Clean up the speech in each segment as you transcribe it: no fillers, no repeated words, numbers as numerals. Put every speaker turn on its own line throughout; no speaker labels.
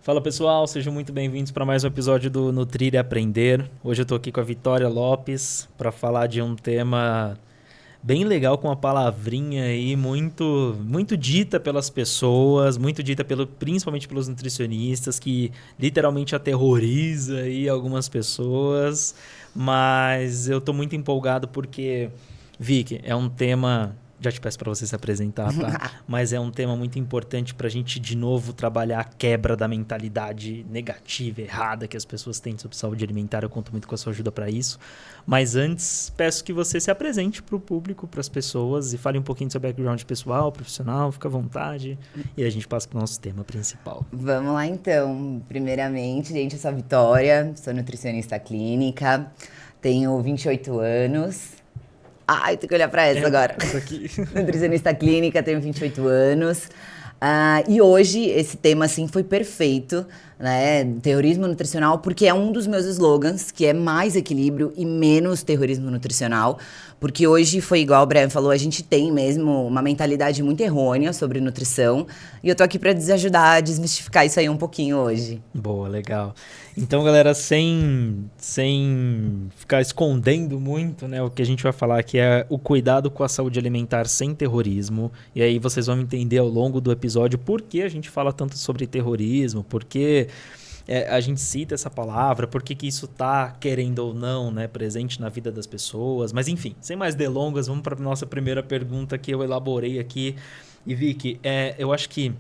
Fala pessoal, sejam muito bem-vindos para mais um episódio do Nutrir e Aprender. Hoje eu estou aqui com a Vitória Lopes para falar de um tema bem legal, com uma palavrinha aí muito dita pelas pessoas, muito dita principalmente pelos nutricionistas, que literalmente aterroriza aí algumas pessoas. Mas eu estou muito empolgado porque, Vicky, é um tema... Já te peço para você se apresentar, tá? Mas é um tema muito importante para a gente, de novo, trabalhar a quebra da mentalidade negativa, errada que as pessoas têm sobre saúde alimentar. Eu conto muito com a sua ajuda para isso. Mas antes, peço que você se apresente para o público, para as pessoas, e fale um pouquinho do seu background pessoal, profissional, fica à vontade. E a gente passa para o nosso tema principal.
Vamos lá, então. Primeiramente, gente, eu sou a Vitória, sou nutricionista clínica, tenho 28 anos... Ai, tenho que olhar para essa agora.
Essa aqui.
Nutricionista clínica, tenho 28 anos. E hoje esse tema, assim, foi perfeito, né? Terrorismo nutricional, porque é um dos meus slogans, que é mais equilíbrio e menos terrorismo nutricional. Porque hoje foi igual o Brian falou, a gente tem mesmo uma mentalidade muito errônea sobre nutrição. E eu tô aqui para ajudar a desmistificar isso aí um pouquinho hoje.
Boa, legal. Então, galera, sem ficar escondendo muito, né, o que a gente vai falar aqui é o cuidado com a saúde alimentar sem terrorismo. E aí vocês vão entender ao longo do episódio por que a gente fala tanto sobre terrorismo, por que a gente cita essa palavra, por que isso está, querendo ou não, né, presente na vida das pessoas. Mas enfim, sem mais delongas, vamos para a nossa primeira pergunta que eu elaborei aqui. E Vicky, eu acho que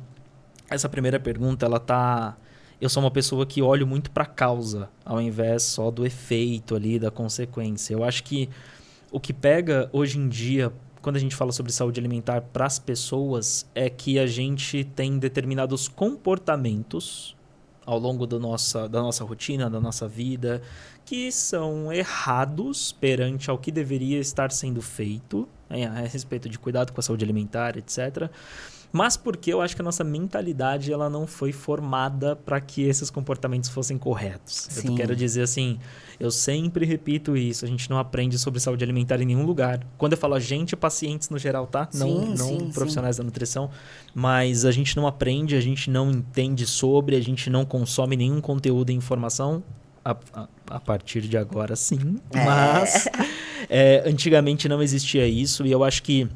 essa primeira pergunta, ela tá... Eu sou uma pessoa que olho muito para a causa, ao invés só do efeito ali, da consequência. Eu acho que o que pega hoje em dia, quando a gente fala sobre saúde alimentar para as pessoas, é que a gente tem determinados comportamentos ao longo da nossa rotina, da nossa vida, que são errados perante ao que deveria estar sendo feito, né, a respeito de cuidado com a saúde alimentar, etc., mas porque eu acho que a nossa mentalidade ela não foi formada para que esses comportamentos fossem corretos.
Sim.
Eu quero dizer assim, eu sempre repito isso, a gente não aprende sobre saúde alimentar em nenhum lugar. Quando eu falo a gente, pacientes no geral, tá? Não profissionais da nutrição, mas a gente não aprende, a gente não entende sobre, a gente não consome nenhum conteúdo e informação. A partir de agora, sim. Mas antigamente não existia isso e eu acho que,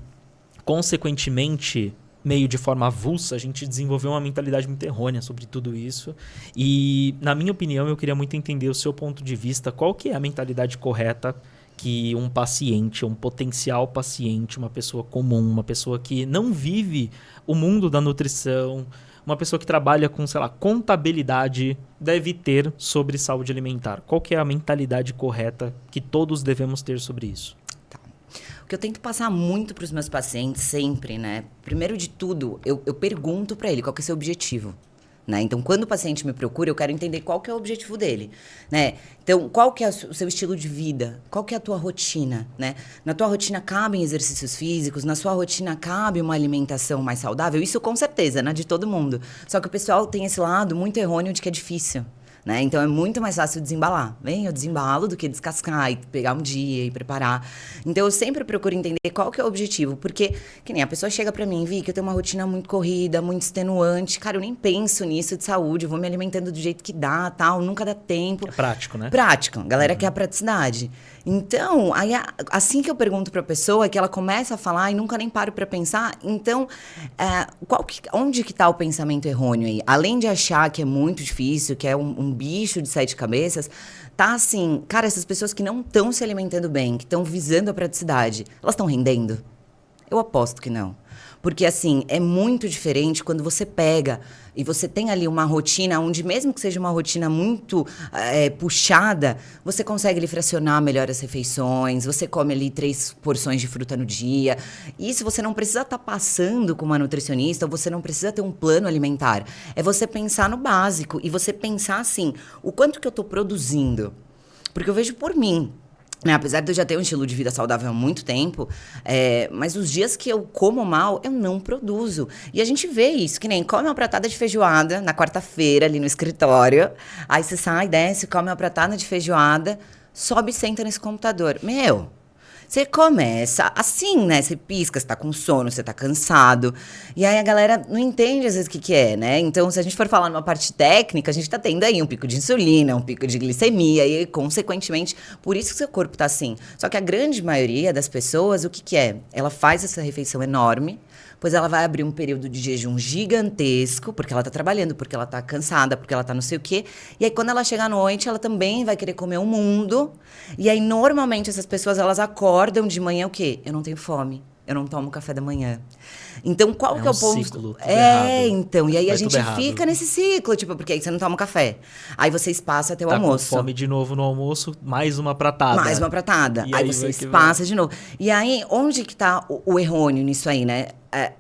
consequentemente, meio de forma avulsa, a gente desenvolveu uma mentalidade muito errônea sobre tudo isso. E, na minha opinião, eu queria muito entender o seu ponto de vista. Qual que é a mentalidade correta que um paciente, um potencial paciente, uma pessoa comum, uma pessoa que não vive o mundo da nutrição, uma pessoa que trabalha com, sei lá, contabilidade, deve ter sobre saúde alimentar? Qual que é a mentalidade correta que todos devemos ter sobre isso?
O que eu tento passar muito para os meus pacientes sempre, né? Primeiro de tudo, eu pergunto para ele qual que é o seu objetivo, né? Então, quando o paciente me procura, eu quero entender qual que é o objetivo dele, né? Então, qual que é o seu estilo de vida? Qual que é a tua rotina, né? Na tua rotina cabem exercícios físicos? Na sua rotina cabe uma alimentação mais saudável? Isso com certeza, né? De todo mundo. Só que o pessoal tem esse lado muito errôneo de que é difícil. Né? Então, é muito mais fácil desembalar. Eu desembalo do que descascar e pegar um dia e preparar. Então, eu sempre procuro entender qual que é o objetivo. Porque, que nem a pessoa chega pra mim, que eu tenho uma rotina muito corrida, muito extenuante. Cara, eu nem penso nisso de saúde. Eu vou me alimentando do jeito que dá, tal. Nunca dá tempo.
É prático, né?
Prático. A galera quer a praticidade. Então, aí, assim que eu pergunto pra pessoa, que ela começa a falar e nunca nem paro pra pensar, então, onde que tá o pensamento errôneo aí? Além de achar que é muito difícil, que é um bicho de 7 cabeças, tá assim, cara, essas pessoas que não estão se alimentando bem, que estão visando a praticidade, elas estão rendendo? Eu aposto que não. Porque, assim, é muito diferente quando você pega e você tem ali uma rotina onde, mesmo que seja uma rotina muito puxada, você consegue ali fracionar melhor as refeições, você come ali 3 porções de fruta no dia. Isso você não precisa estar passando com uma nutricionista, ou você não precisa ter um plano alimentar. É você pensar no básico e você pensar, assim, o quanto que eu estou produzindo. Porque eu vejo por mim. Né? Apesar de eu já ter um estilo de vida saudável há muito tempo, mas os dias que eu como mal, eu não produzo. E a gente vê isso, que nem come uma pratada de feijoada na quarta-feira ali no escritório, aí você sai, desce, come uma pratada de feijoada, sobe e senta nesse computador. Você começa assim, né? Você pisca, você tá com sono, você tá cansado. E aí a galera não entende às vezes o que que é, né? Então, se a gente for falar numa parte técnica, a gente tá tendo aí um pico de insulina, um pico de glicemia, e consequentemente, por isso que seu corpo tá assim. Só que a grande maioria das pessoas, o que que é? Ela faz essa refeição enorme, pois ela vai abrir um período de jejum gigantesco, porque ela tá trabalhando, porque ela tá cansada, porque ela tá não sei o quê. E aí, quando ela chega à noite, ela também vai querer comer o mundo. E aí, normalmente, essas pessoas, elas acordam de manhã o quê? Eu não tenho fome. Eu não tomo café da manhã. Então, qual que é o ponto?
Ciclo, tudo errado.
Então. E aí
Vai
a gente
tudo errado.
fica nesse ciclo, tipo, porque aí você não toma café. Aí você espaça até o
Tá
almoço.
com fome de novo no almoço, mais uma pratada.
Mais uma pratada.
E
Aí
aí
você
vai que
espaça de novo. E aí, onde que tá o errôneo nisso aí, né?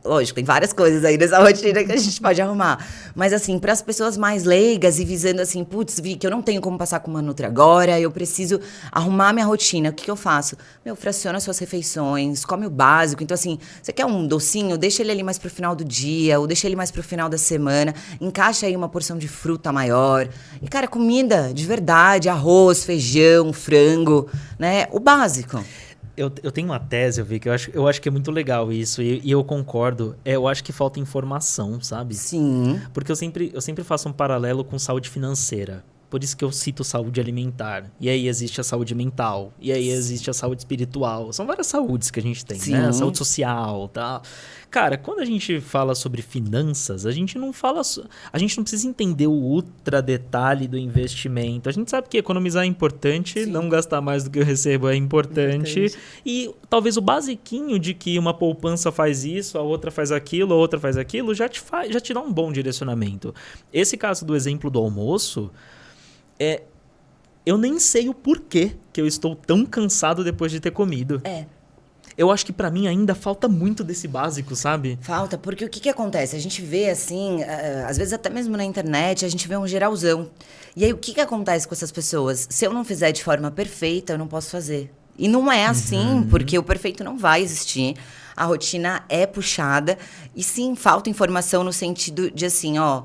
Lógico, tem várias coisas aí nessa rotina que a gente pode arrumar. Mas assim, para as pessoas mais leigas e visando assim, putz, Vi, que eu não tenho como passar com uma Nutri agora, eu preciso arrumar minha rotina. O que eu faço? Fraciona suas refeições, come o básico. Então assim, você quer um docinho? Deixa ele ali mais pro final do dia, ou deixa ele mais pro final da semana. Encaixa aí uma porção de fruta maior. E cara, comida de verdade, arroz, feijão, frango, né? O básico.
Eu tenho uma tese, eu vi, que eu acho que é muito legal isso, e eu concordo. Eu acho que falta informação, sabe?
Sim.
Porque eu sempre faço um paralelo com saúde financeira. Por isso que eu cito saúde alimentar. E aí existe a saúde mental. E aí existe a saúde espiritual. São várias saúdes que a gente tem,
Sim.
né? A saúde social, tá? Cara, quando a gente fala sobre finanças, a gente não fala... A gente não precisa entender o ultra detalhe do investimento. A gente sabe que economizar é importante, não gastar mais do que eu recebo é importante. E talvez o basiquinho de que uma poupança faz isso, a outra faz aquilo, a outra faz aquilo, já te dá um bom direcionamento. Esse caso do exemplo do almoço... Eu nem sei o porquê que eu estou tão cansado depois de ter comido. Eu acho que pra mim ainda falta muito desse básico, sabe?
Falta, porque o que acontece? A gente vê assim, às vezes até mesmo na internet, a gente vê um geralzão. E aí o que acontece com essas pessoas? Se eu não fizer de forma perfeita, eu não posso fazer. E não é assim, porque o perfeito não vai existir. A rotina é puxada. E sim, falta informação no sentido de assim, ó...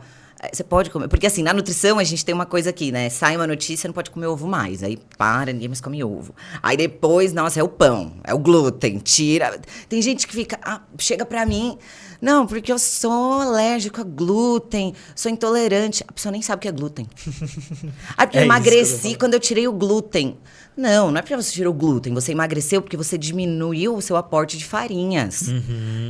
Você pode comer. Porque assim, na nutrição a gente tem uma coisa aqui, né? Sai uma notícia, não pode comer ovo mais. Aí ninguém mais come ovo. Aí depois, nossa, é o pão, é o glúten, tira. Tem gente que fica, chega pra mim, não, porque eu sou alérgico a glúten, sou intolerante. A pessoa nem sabe o que é glúten. Porque eu emagreci quando eu tirei o glúten. Não é porque você tirou o glúten. Você emagreceu porque você diminuiu o seu aporte de farinhas.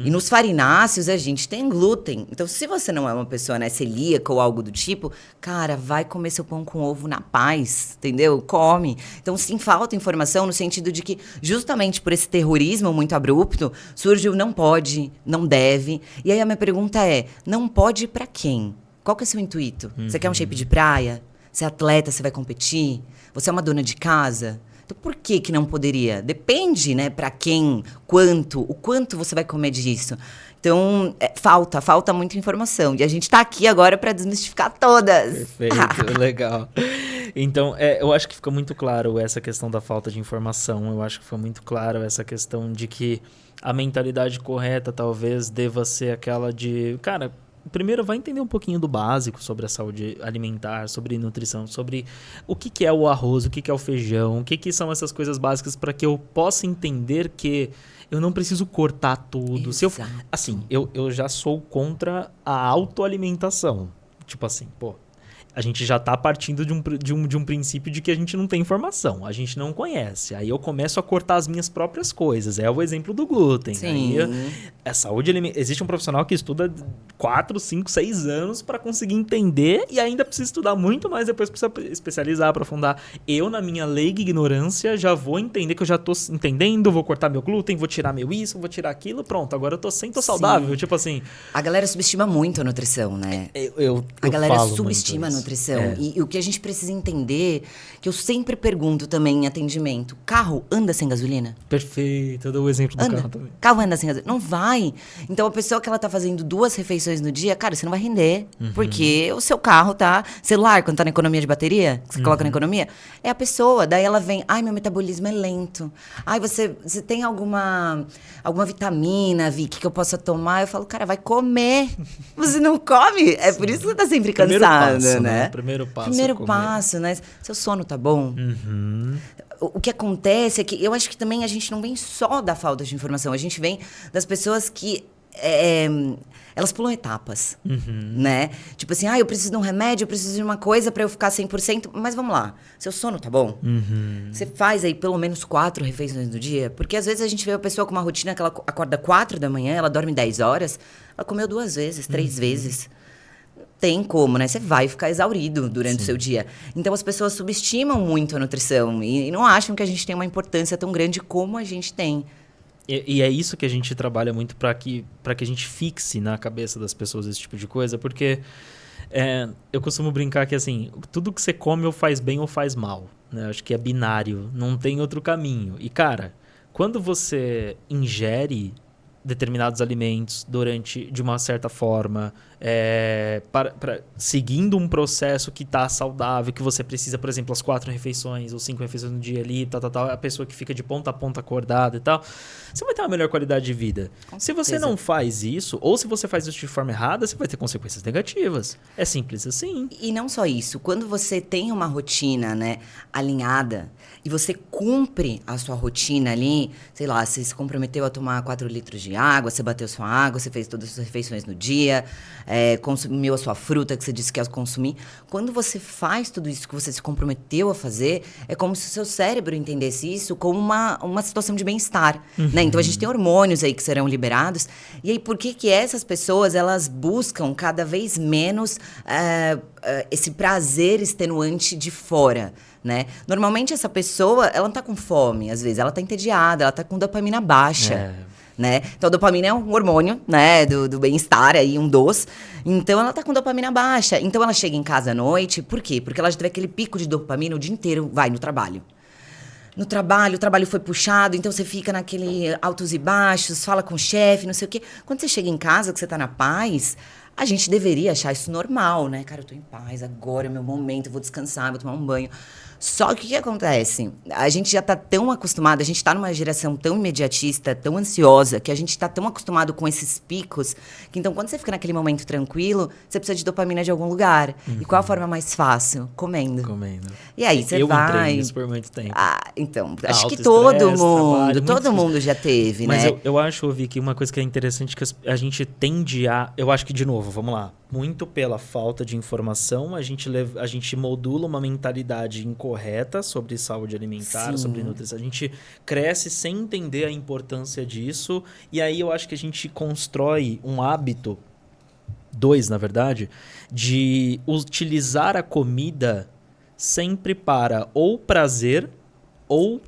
E nos farináceos a gente tem glúten. Então, se você não é uma pessoa, né, celíaca ou algo do tipo, cara, vai comer seu pão com ovo na paz, entendeu? Come. Então, sim, falta informação no sentido de que, justamente por esse terrorismo muito abrupto, surge o não pode, não deve. E aí a minha pergunta é, não pode pra quem? Qual que é o seu intuito? Você quer um shape de praia? Você é atleta, você vai competir? Você é uma dona de casa? Então, por que não poderia? Depende, né? Pra quem, quanto, o quanto você vai comer disso. Então, falta muita informação. E a gente tá aqui agora para desmistificar todas.
Perfeito, legal. Então, eu acho que fica muito claro essa questão da falta de informação. Eu acho que fica muito claro essa questão de que a mentalidade correta talvez deva ser aquela de... Cara, primeiro vai entender um pouquinho do básico sobre a saúde alimentar, sobre nutrição, sobre o que é o arroz, o que é o feijão, o que são essas coisas básicas para que eu possa entender que eu não preciso cortar tudo. Eu já sou contra a autoalimentação. Tipo assim, a gente já tá partindo de um princípio de que a gente não tem informação, a gente não conhece. Aí eu começo a cortar as minhas próprias coisas. É o exemplo do glúten.
Sim.
Aí, a saúde alimentar. Existe um profissional que estuda 4, 5, 6 anos para conseguir entender e ainda precisa estudar muito mais, depois precisa especializar, aprofundar. Eu, na minha leiga ignorância, já vou entender que eu já tô entendendo, vou cortar meu glúten, vou tirar meu isso, vou tirar aquilo, pronto, agora eu tô saudável. Tipo assim...
A galera subestima muito a nutrição, né?
A
galera subestima a nutrição. E o que a gente precisa entender, que eu sempre pergunto também em atendimento, carro anda sem gasolina?
Perfeito, eu dou o exemplo do carro também.
Carro anda sem gasolina? Não vai. Então a pessoa que ela tá fazendo 2 refeições no dia, cara, você não vai render. Porque o seu carro tá... Celular, quando tá na economia de bateria, que você coloca na economia, é a pessoa. Daí ela vem, meu metabolismo é lento. Você tem alguma vitamina, Vicky, que eu possa tomar? Eu falo, cara, vai comer. Você não come? É por isso que você tá sempre cansada, né?
Primeiro passo.
Primeiro passo, né? Seu sono tá bom? o que acontece é que eu acho que também a gente não vem só da falta de informação, a gente vem das pessoas que elas pulam etapas, né? Tipo assim, eu preciso de um remédio, eu preciso de uma coisa para eu ficar 100%, mas vamos lá, seu sono tá bom? Você faz aí pelo menos 4 refeições no dia? Porque às vezes a gente vê a pessoa com uma rotina que ela acorda 4 da manhã, ela dorme 10 horas, ela comeu 2 vezes, 3 vezes. Tem como, né? Você vai ficar exaurido durante o seu dia. Então, as pessoas subestimam muito a nutrição e não acham que a gente tem uma importância tão grande como a gente tem.
E é isso que a gente trabalha muito para que a gente fixe na cabeça das pessoas esse tipo de coisa, porque eu costumo brincar que, assim, tudo que você come ou faz bem ou faz mal, né? Acho que é binário, não tem outro caminho. E, cara, quando você ingere determinados alimentos de uma certa forma, seguindo um processo que está saudável, que você precisa, por exemplo, as 4 refeições ou 5 refeições no dia ali, a pessoa que fica de ponta a ponta acordada e tal, você vai ter uma melhor qualidade de vida. Se você não faz isso, ou se você faz isso de forma errada, você vai ter consequências negativas. É simples assim.
E não só isso, quando você tem uma rotina, né, alinhada, e você cumpre a sua rotina ali, sei lá, você se comprometeu a tomar 4 litros de água, você bateu sua água, você fez todas as suas refeições no dia, consumiu a sua fruta que você disse que ia consumir. Quando você faz tudo isso que você se comprometeu a fazer, é como se o seu cérebro entendesse isso como uma situação de bem-estar, né? Então, a gente tem hormônios aí que serão liberados. E aí, por que essas pessoas, elas buscam cada vez menos esse prazer extenuante de fora, né? Normalmente, essa pessoa, ela não tá com fome, às vezes. Ela tá entediada, ela tá com dopamina baixa. Né? Então, a dopamina é um hormônio, né, do bem-estar, aí, um dos. Então, ela tá com dopamina baixa. Então, ela chega em casa à noite, por quê? Porque ela já teve aquele pico de dopamina o dia inteiro, vai no trabalho. No trabalho, o trabalho foi puxado, então você fica naquele altos e baixos, fala com o chefe, não sei o quê. Quando você chega em casa, que você tá na paz, a gente deveria achar isso normal, né? Cara, eu tô em paz, agora é o meu momento, eu vou descansar, vou tomar um banho. Só que o que acontece? A gente já tá tão acostumado, a gente tá numa geração tão imediatista, tão ansiosa, que a gente tá tão acostumado com esses picos, que então quando você fica naquele momento tranquilo, você precisa de dopamina de algum lugar. E qual a forma mais fácil? Comendo.
E
aí você vai...
Eu entrei nisso por muito tempo.
Então, acho que todo mundo já teve,
mas
né?
Mas eu acho, Vi, que uma coisa que é interessante que a gente tende a... Eu acho que, de novo, vamos lá. Muito pela falta de informação, a gente modula uma mentalidade incorreta sobre saúde alimentar, sobre nutrição. A gente cresce sem entender a importância disso. E aí eu acho que a gente constrói um hábito, 2 na verdade, de utilizar a comida sempre para ou prazer ou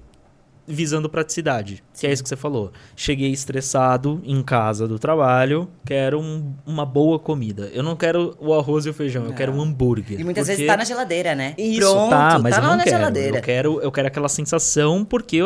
visando praticidade. Que é isso que você falou. Cheguei estressado em casa do trabalho, quero uma boa comida. Eu não quero o arroz e o feijão, eu quero um hambúrguer.
E muitas vezes tá na geladeira, né?
Isso,
pronto,
mas
tá
eu não
na
quero.
Geladeira.
Eu quero aquela sensação, porque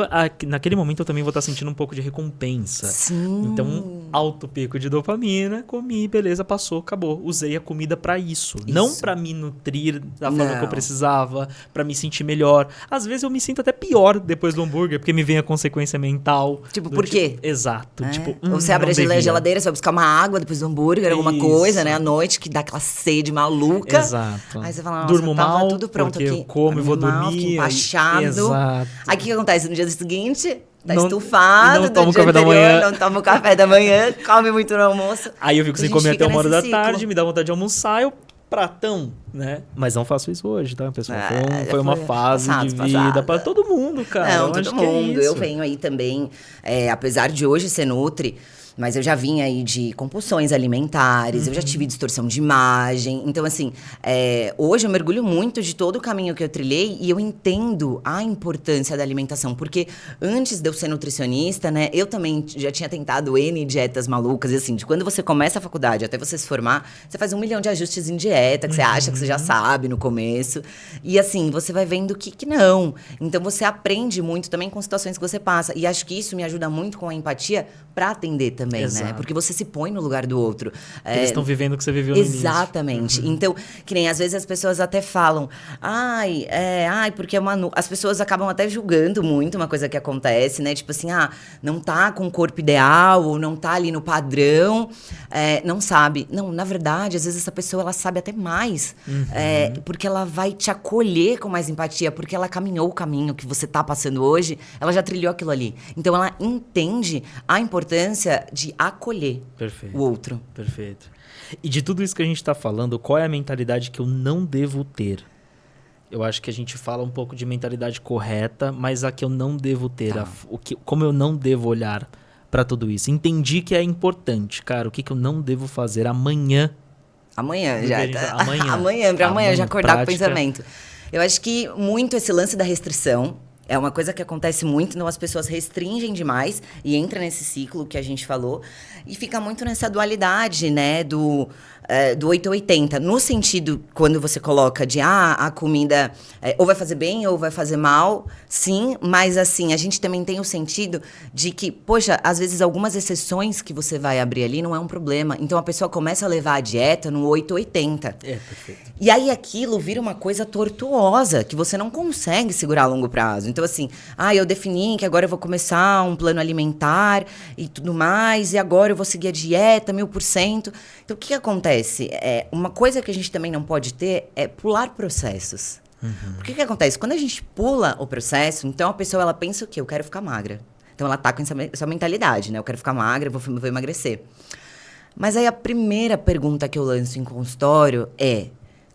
naquele momento eu também vou estar sentindo um pouco de recompensa.
Sim.
Então, alto pico de dopamina, comi, beleza, passou, acabou. Usei a comida pra isso. Não pra me nutrir da forma que eu precisava, pra me sentir melhor. Às vezes eu me sinto até pior depois do hambúrguer, porque me vem a consequência mental.
Tipo, por quê?
Exato. Tipo,
ou você abre a geladeira, você vai buscar uma água depois do hambúrguer, alguma coisa, né? À noite, que dá aquela sede maluca.
Exato.
Aí você fala,
durmo mal,
tudo pronto
porque
aqui.
eu como e vou dormir.
Empachado.
Exato.
Aí o que acontece? No dia seguinte, tá estufado.
Não toma o café da manhã.
Não toma o café da manhã, come muito no almoço.
Aí eu fico sem comer até 1h da tarde, me dá vontade de almoçar, eu pratão, né? Mas não faço isso hoje, tá, pessoal? Foi uma fase de vida para todo mundo, cara.
Não, todo mundo. Eu venho aí também, apesar de hoje ser nutri, mas eu já vim aí de compulsões alimentares, eu já tive distorção de imagem. Então, assim, hoje eu mergulho muito de todo o caminho que eu trilhei e eu entendo a importância da alimentação. Porque antes de eu ser nutricionista, né, eu também já tinha tentado N dietas malucas. E assim, de quando você começa a faculdade até você se formar, você faz 1 milhão de ajustes em dieta, que você acha que você já sabe no começo. E assim, você vai vendo que não. Então, você aprende muito também com situações que você passa. E acho que isso me ajuda muito com a empatia para atender também. também,
Exato.
né? Porque você se põe no lugar do outro.
Eles estão vivendo o que você viveu no início.
Exatamente. Então, que nem às vezes as pessoas até falam, porque as pessoas acabam até julgando muito uma coisa que acontece, né? Tipo assim, não tá com o corpo ideal, ou não tá ali no padrão, não sabe. Não, na verdade, às vezes essa pessoa, ela sabe até mais, porque ela vai te acolher com mais empatia, porque ela caminhou o caminho que você tá passando hoje, ela já trilhou aquilo ali. Então, ela entende a importância de acolher o outro.
Perfeito. E de tudo isso que a gente está falando, qual é a mentalidade que eu não devo ter? Eu acho que a gente fala um pouco de mentalidade correta, mas a que eu não devo ter, como eu não devo olhar para tudo isso. Entendi que é importante, cara, o que eu não devo fazer amanhã.
Amanhã
Amanhã.
Amanhã já acordar com o pensamento. Eu acho que muito esse lance da restrição é uma coisa que acontece muito, então as pessoas restringem demais e entra nesse ciclo que a gente falou e fica muito nessa dualidade, né, do 880, no sentido, quando você coloca de, a comida ou vai fazer bem ou vai fazer mal, sim, mas assim, a gente também tem o sentido de que, poxa, às vezes algumas exceções que você vai abrir ali não é um problema, então a pessoa começa a levar a dieta no 880.
Perfeito.
E aí aquilo vira uma coisa tortuosa, que você não consegue segurar a longo prazo. Então assim, eu defini que agora eu vou começar um plano alimentar e tudo mais, e agora eu vou seguir a dieta 1000%. Então o que acontece? Uma coisa que a gente também não pode ter é pular processos. Porque o que acontece? Quando a gente pula o processo, então a pessoa ela pensa o quê? Eu quero ficar magra. Então ela tá com essa mentalidade, né? Eu quero ficar magra, vou emagrecer. Mas aí a primeira pergunta que eu lanço em consultório é: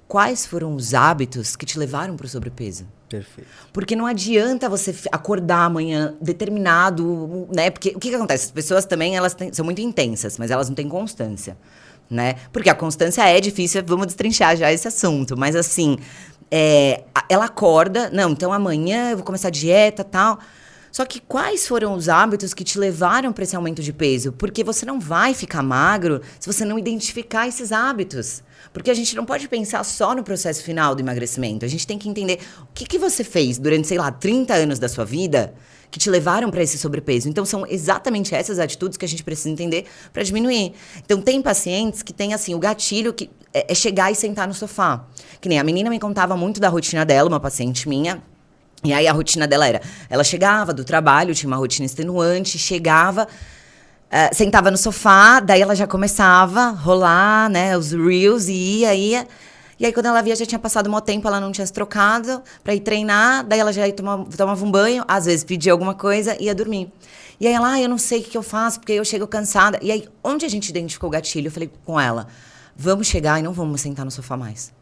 quais foram os hábitos que te levaram para o sobrepeso?
Perfeito.
Porque não adianta você acordar amanhã determinado, né? Porque o que acontece? As pessoas também, são muito intensas, mas elas não têm constância, né? Porque a constância é difícil, vamos destrinchar já esse assunto. Mas assim, ela acorda, não, então amanhã eu vou começar a dieta e tal. Só que quais foram os hábitos que te levaram para esse aumento de peso? Porque você não vai ficar magro se você não identificar esses hábitos. Porque a gente não pode pensar só no processo final do emagrecimento. A gente tem que entender o que você fez durante, 30 anos da sua vida que te levaram para esse sobrepeso. Então, são exatamente essas atitudes que a gente precisa entender para diminuir. Então, tem pacientes que têm, assim, o gatilho que é chegar e sentar no sofá. Que nem a menina me contava muito da rotina dela, uma paciente minha. E aí, a rotina dela era... Ela chegava do trabalho, tinha uma rotina extenuante, chegava... sentava no sofá, daí ela já começava a rolar, né, os reels, e ia. E aí, quando ela via, já tinha passado um tempo, ela não tinha se trocado pra ir treinar, daí ela já ia tomava um banho, às vezes pedia alguma coisa e ia dormir. E aí ela, eu não sei o que eu faço, porque eu chego cansada. E aí, onde a gente identificou o gatilho, eu falei com ela, vamos chegar e não vamos sentar no sofá mais.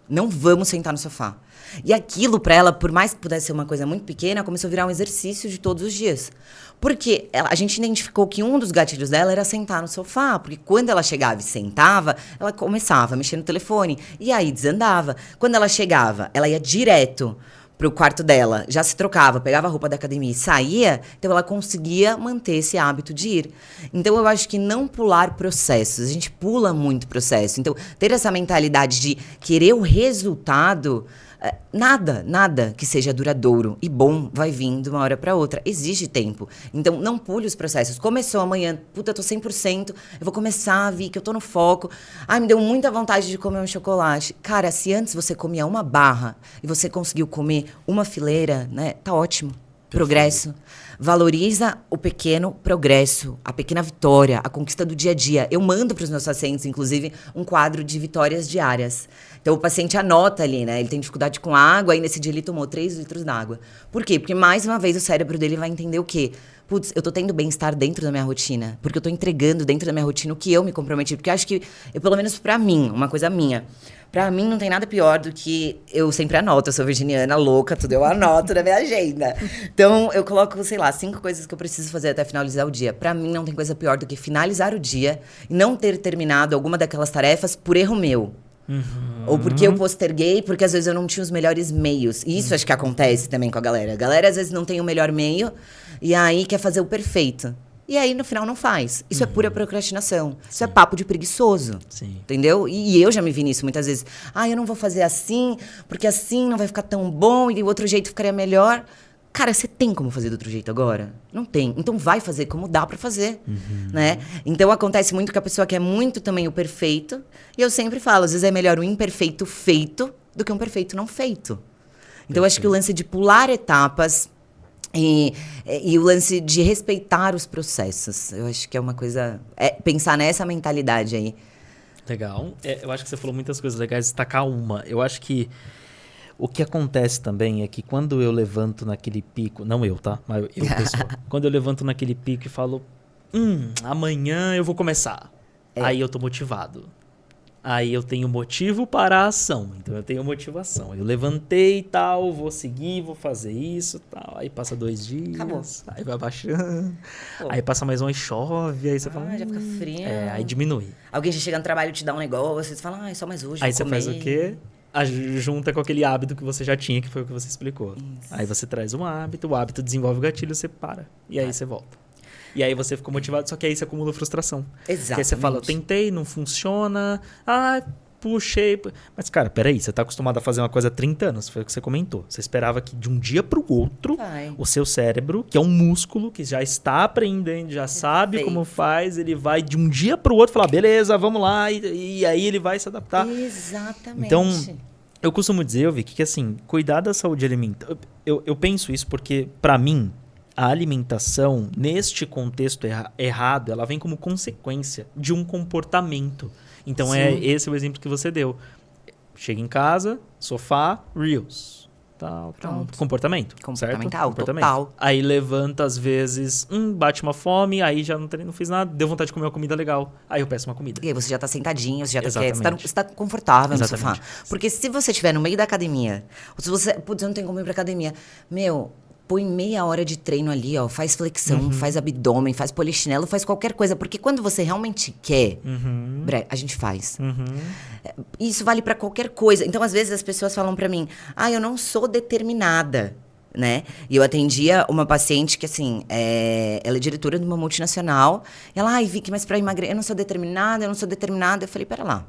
Não vamos sentar no sofá. E aquilo pra ela, por mais que pudesse ser uma coisa muito pequena, começou a virar um exercício de todos os dias. Porque a gente identificou que um dos gatilhos dela era sentar no sofá. Porque quando ela chegava e sentava, ela começava a mexer no telefone. E aí desandava. Quando ela chegava, ela ia direto pro quarto dela, já se trocava, pegava a roupa da academia e saía, então ela conseguia manter esse hábito de ir. Então eu acho que não pular processos, a gente pula muito processo. Então ter essa mentalidade de querer o resultado, nada que seja duradouro e bom vai vir de uma hora para outra, exige tempo. Então não pule os processos. Começou amanhã, puta, eu tô 100%, eu vou começar a ver que eu tô no foco. Ai, me deu muita vontade de comer um chocolate. Cara, se antes você comia uma barra e você conseguiu comer uma fileira, né, tá ótimo. Progresso. Valoriza o pequeno progresso, a pequena vitória, a conquista do dia a dia. Eu mando para os meus pacientes, inclusive, um quadro de vitórias diárias. Então, o paciente anota ali, né? Ele tem dificuldade com água, e nesse dia ele tomou 3 litros d'água. Por quê? Porque, mais uma vez, o cérebro dele vai entender o quê? Putz, eu tô tendo bem-estar dentro da minha rotina. Porque eu tô entregando dentro da minha rotina o que eu me comprometi. Porque eu acho que, pelo menos pra mim, uma coisa minha... Pra mim, não tem nada pior do que eu sempre anoto. Eu sou virginiana, louca, tudo eu anoto na minha agenda. Então, eu coloco, 5 coisas que eu preciso fazer até finalizar o dia. Pra mim, não tem coisa pior do que finalizar o dia e não ter terminado alguma daquelas tarefas por erro meu. Ou porque eu posterguei, porque às vezes eu não tinha os melhores meios. E isso acho que acontece também com a galera. A galera, às vezes, não tem o melhor meio e aí quer fazer o perfeito. E aí, no final, não faz. Isso é pura procrastinação. Isso é papo de preguiçoso.
Sim.
Entendeu? E eu já me vi nisso muitas vezes. Eu não vou fazer assim, porque assim não vai ficar tão bom e o outro jeito ficaria melhor. Cara, você tem como fazer do outro jeito agora? Não tem. Então vai fazer como dá pra fazer, né? Então acontece muito que a pessoa quer muito também o perfeito. E eu sempre falo, às vezes é melhor o imperfeito feito do que um perfeito não feito. Então eu acho que o lance de pular etapas e o lance de respeitar os processos, eu acho que é uma coisa... pensar nessa mentalidade aí.
Legal. Eu acho que você falou muitas coisas legais, destacar uma. Eu acho que o que acontece também é que quando eu levanto naquele pico, não eu, tá? Mas eu, pessoa. Quando eu levanto naquele pico e falo, amanhã eu vou começar. Aí eu tô motivado. Aí eu tenho motivo para a ação. Então eu tenho motivação. Eu levantei e tal, vou seguir, vou fazer isso e tal. Aí passa 2 dias.
Acabou.
Aí vai baixando.
Pô.
Aí passa mais um e chove. Aí você fala.
Já fica frio.
Aí diminui.
Alguém já chega no trabalho e te dá um negócio, você fala, só mais hoje.
Aí
vou
você
comer.
faz o quê? Junta com aquele hábito que você já tinha, que foi o que você explicou.
Isso.
Aí você traz um hábito, o hábito desenvolve o gatilho, você para. E aí você volta. E aí você ficou motivado, só que aí você acumula frustração.
Exatamente.
Porque aí você fala, tentei, não funciona. Puxei. Mas, cara, peraí, você tá acostumado a fazer uma coisa há 30 anos, foi o que você comentou. Você esperava que de um dia pro outro, o seu cérebro, que é um músculo, que já está aprendendo, já sabe como faz, ele vai de um dia pro outro falar, beleza, vamos lá, e aí ele vai se adaptar.
Exatamente.
Então, eu costumo dizer, Vicky, que assim, cuidar da saúde alimentar... Eu penso isso porque, pra mim, a alimentação, neste contexto errado, ela vem como consequência de um comportamento. Então, esse é o exemplo que você deu. Chega em casa, sofá, Reels. Tal. Comportamento.
Comportamental,
certo?
total.
Aí levanta, às vezes, bate uma fome, aí já não fiz nada, deu vontade de comer uma comida legal. Aí eu peço uma comida.
E aí você já tá sentadinho, você já tá
Exatamente.
quieto, você tá confortável
Exatamente.
no sofá. Porque se você estiver no meio da academia, ou se você, putz, eu não tenho como ir pra academia, põe meia hora de treino ali, ó, faz flexão, faz abdômen, faz polichinelo, faz qualquer coisa, porque quando você realmente quer, a gente faz. Isso vale pra qualquer coisa. Então, às vezes, as pessoas falam pra mim, eu não sou determinada, né? E eu atendia uma paciente que, assim, ela é diretora de uma multinacional, ela, Vicky, mas pra emagrecer, eu não sou determinada. Eu falei, pera lá.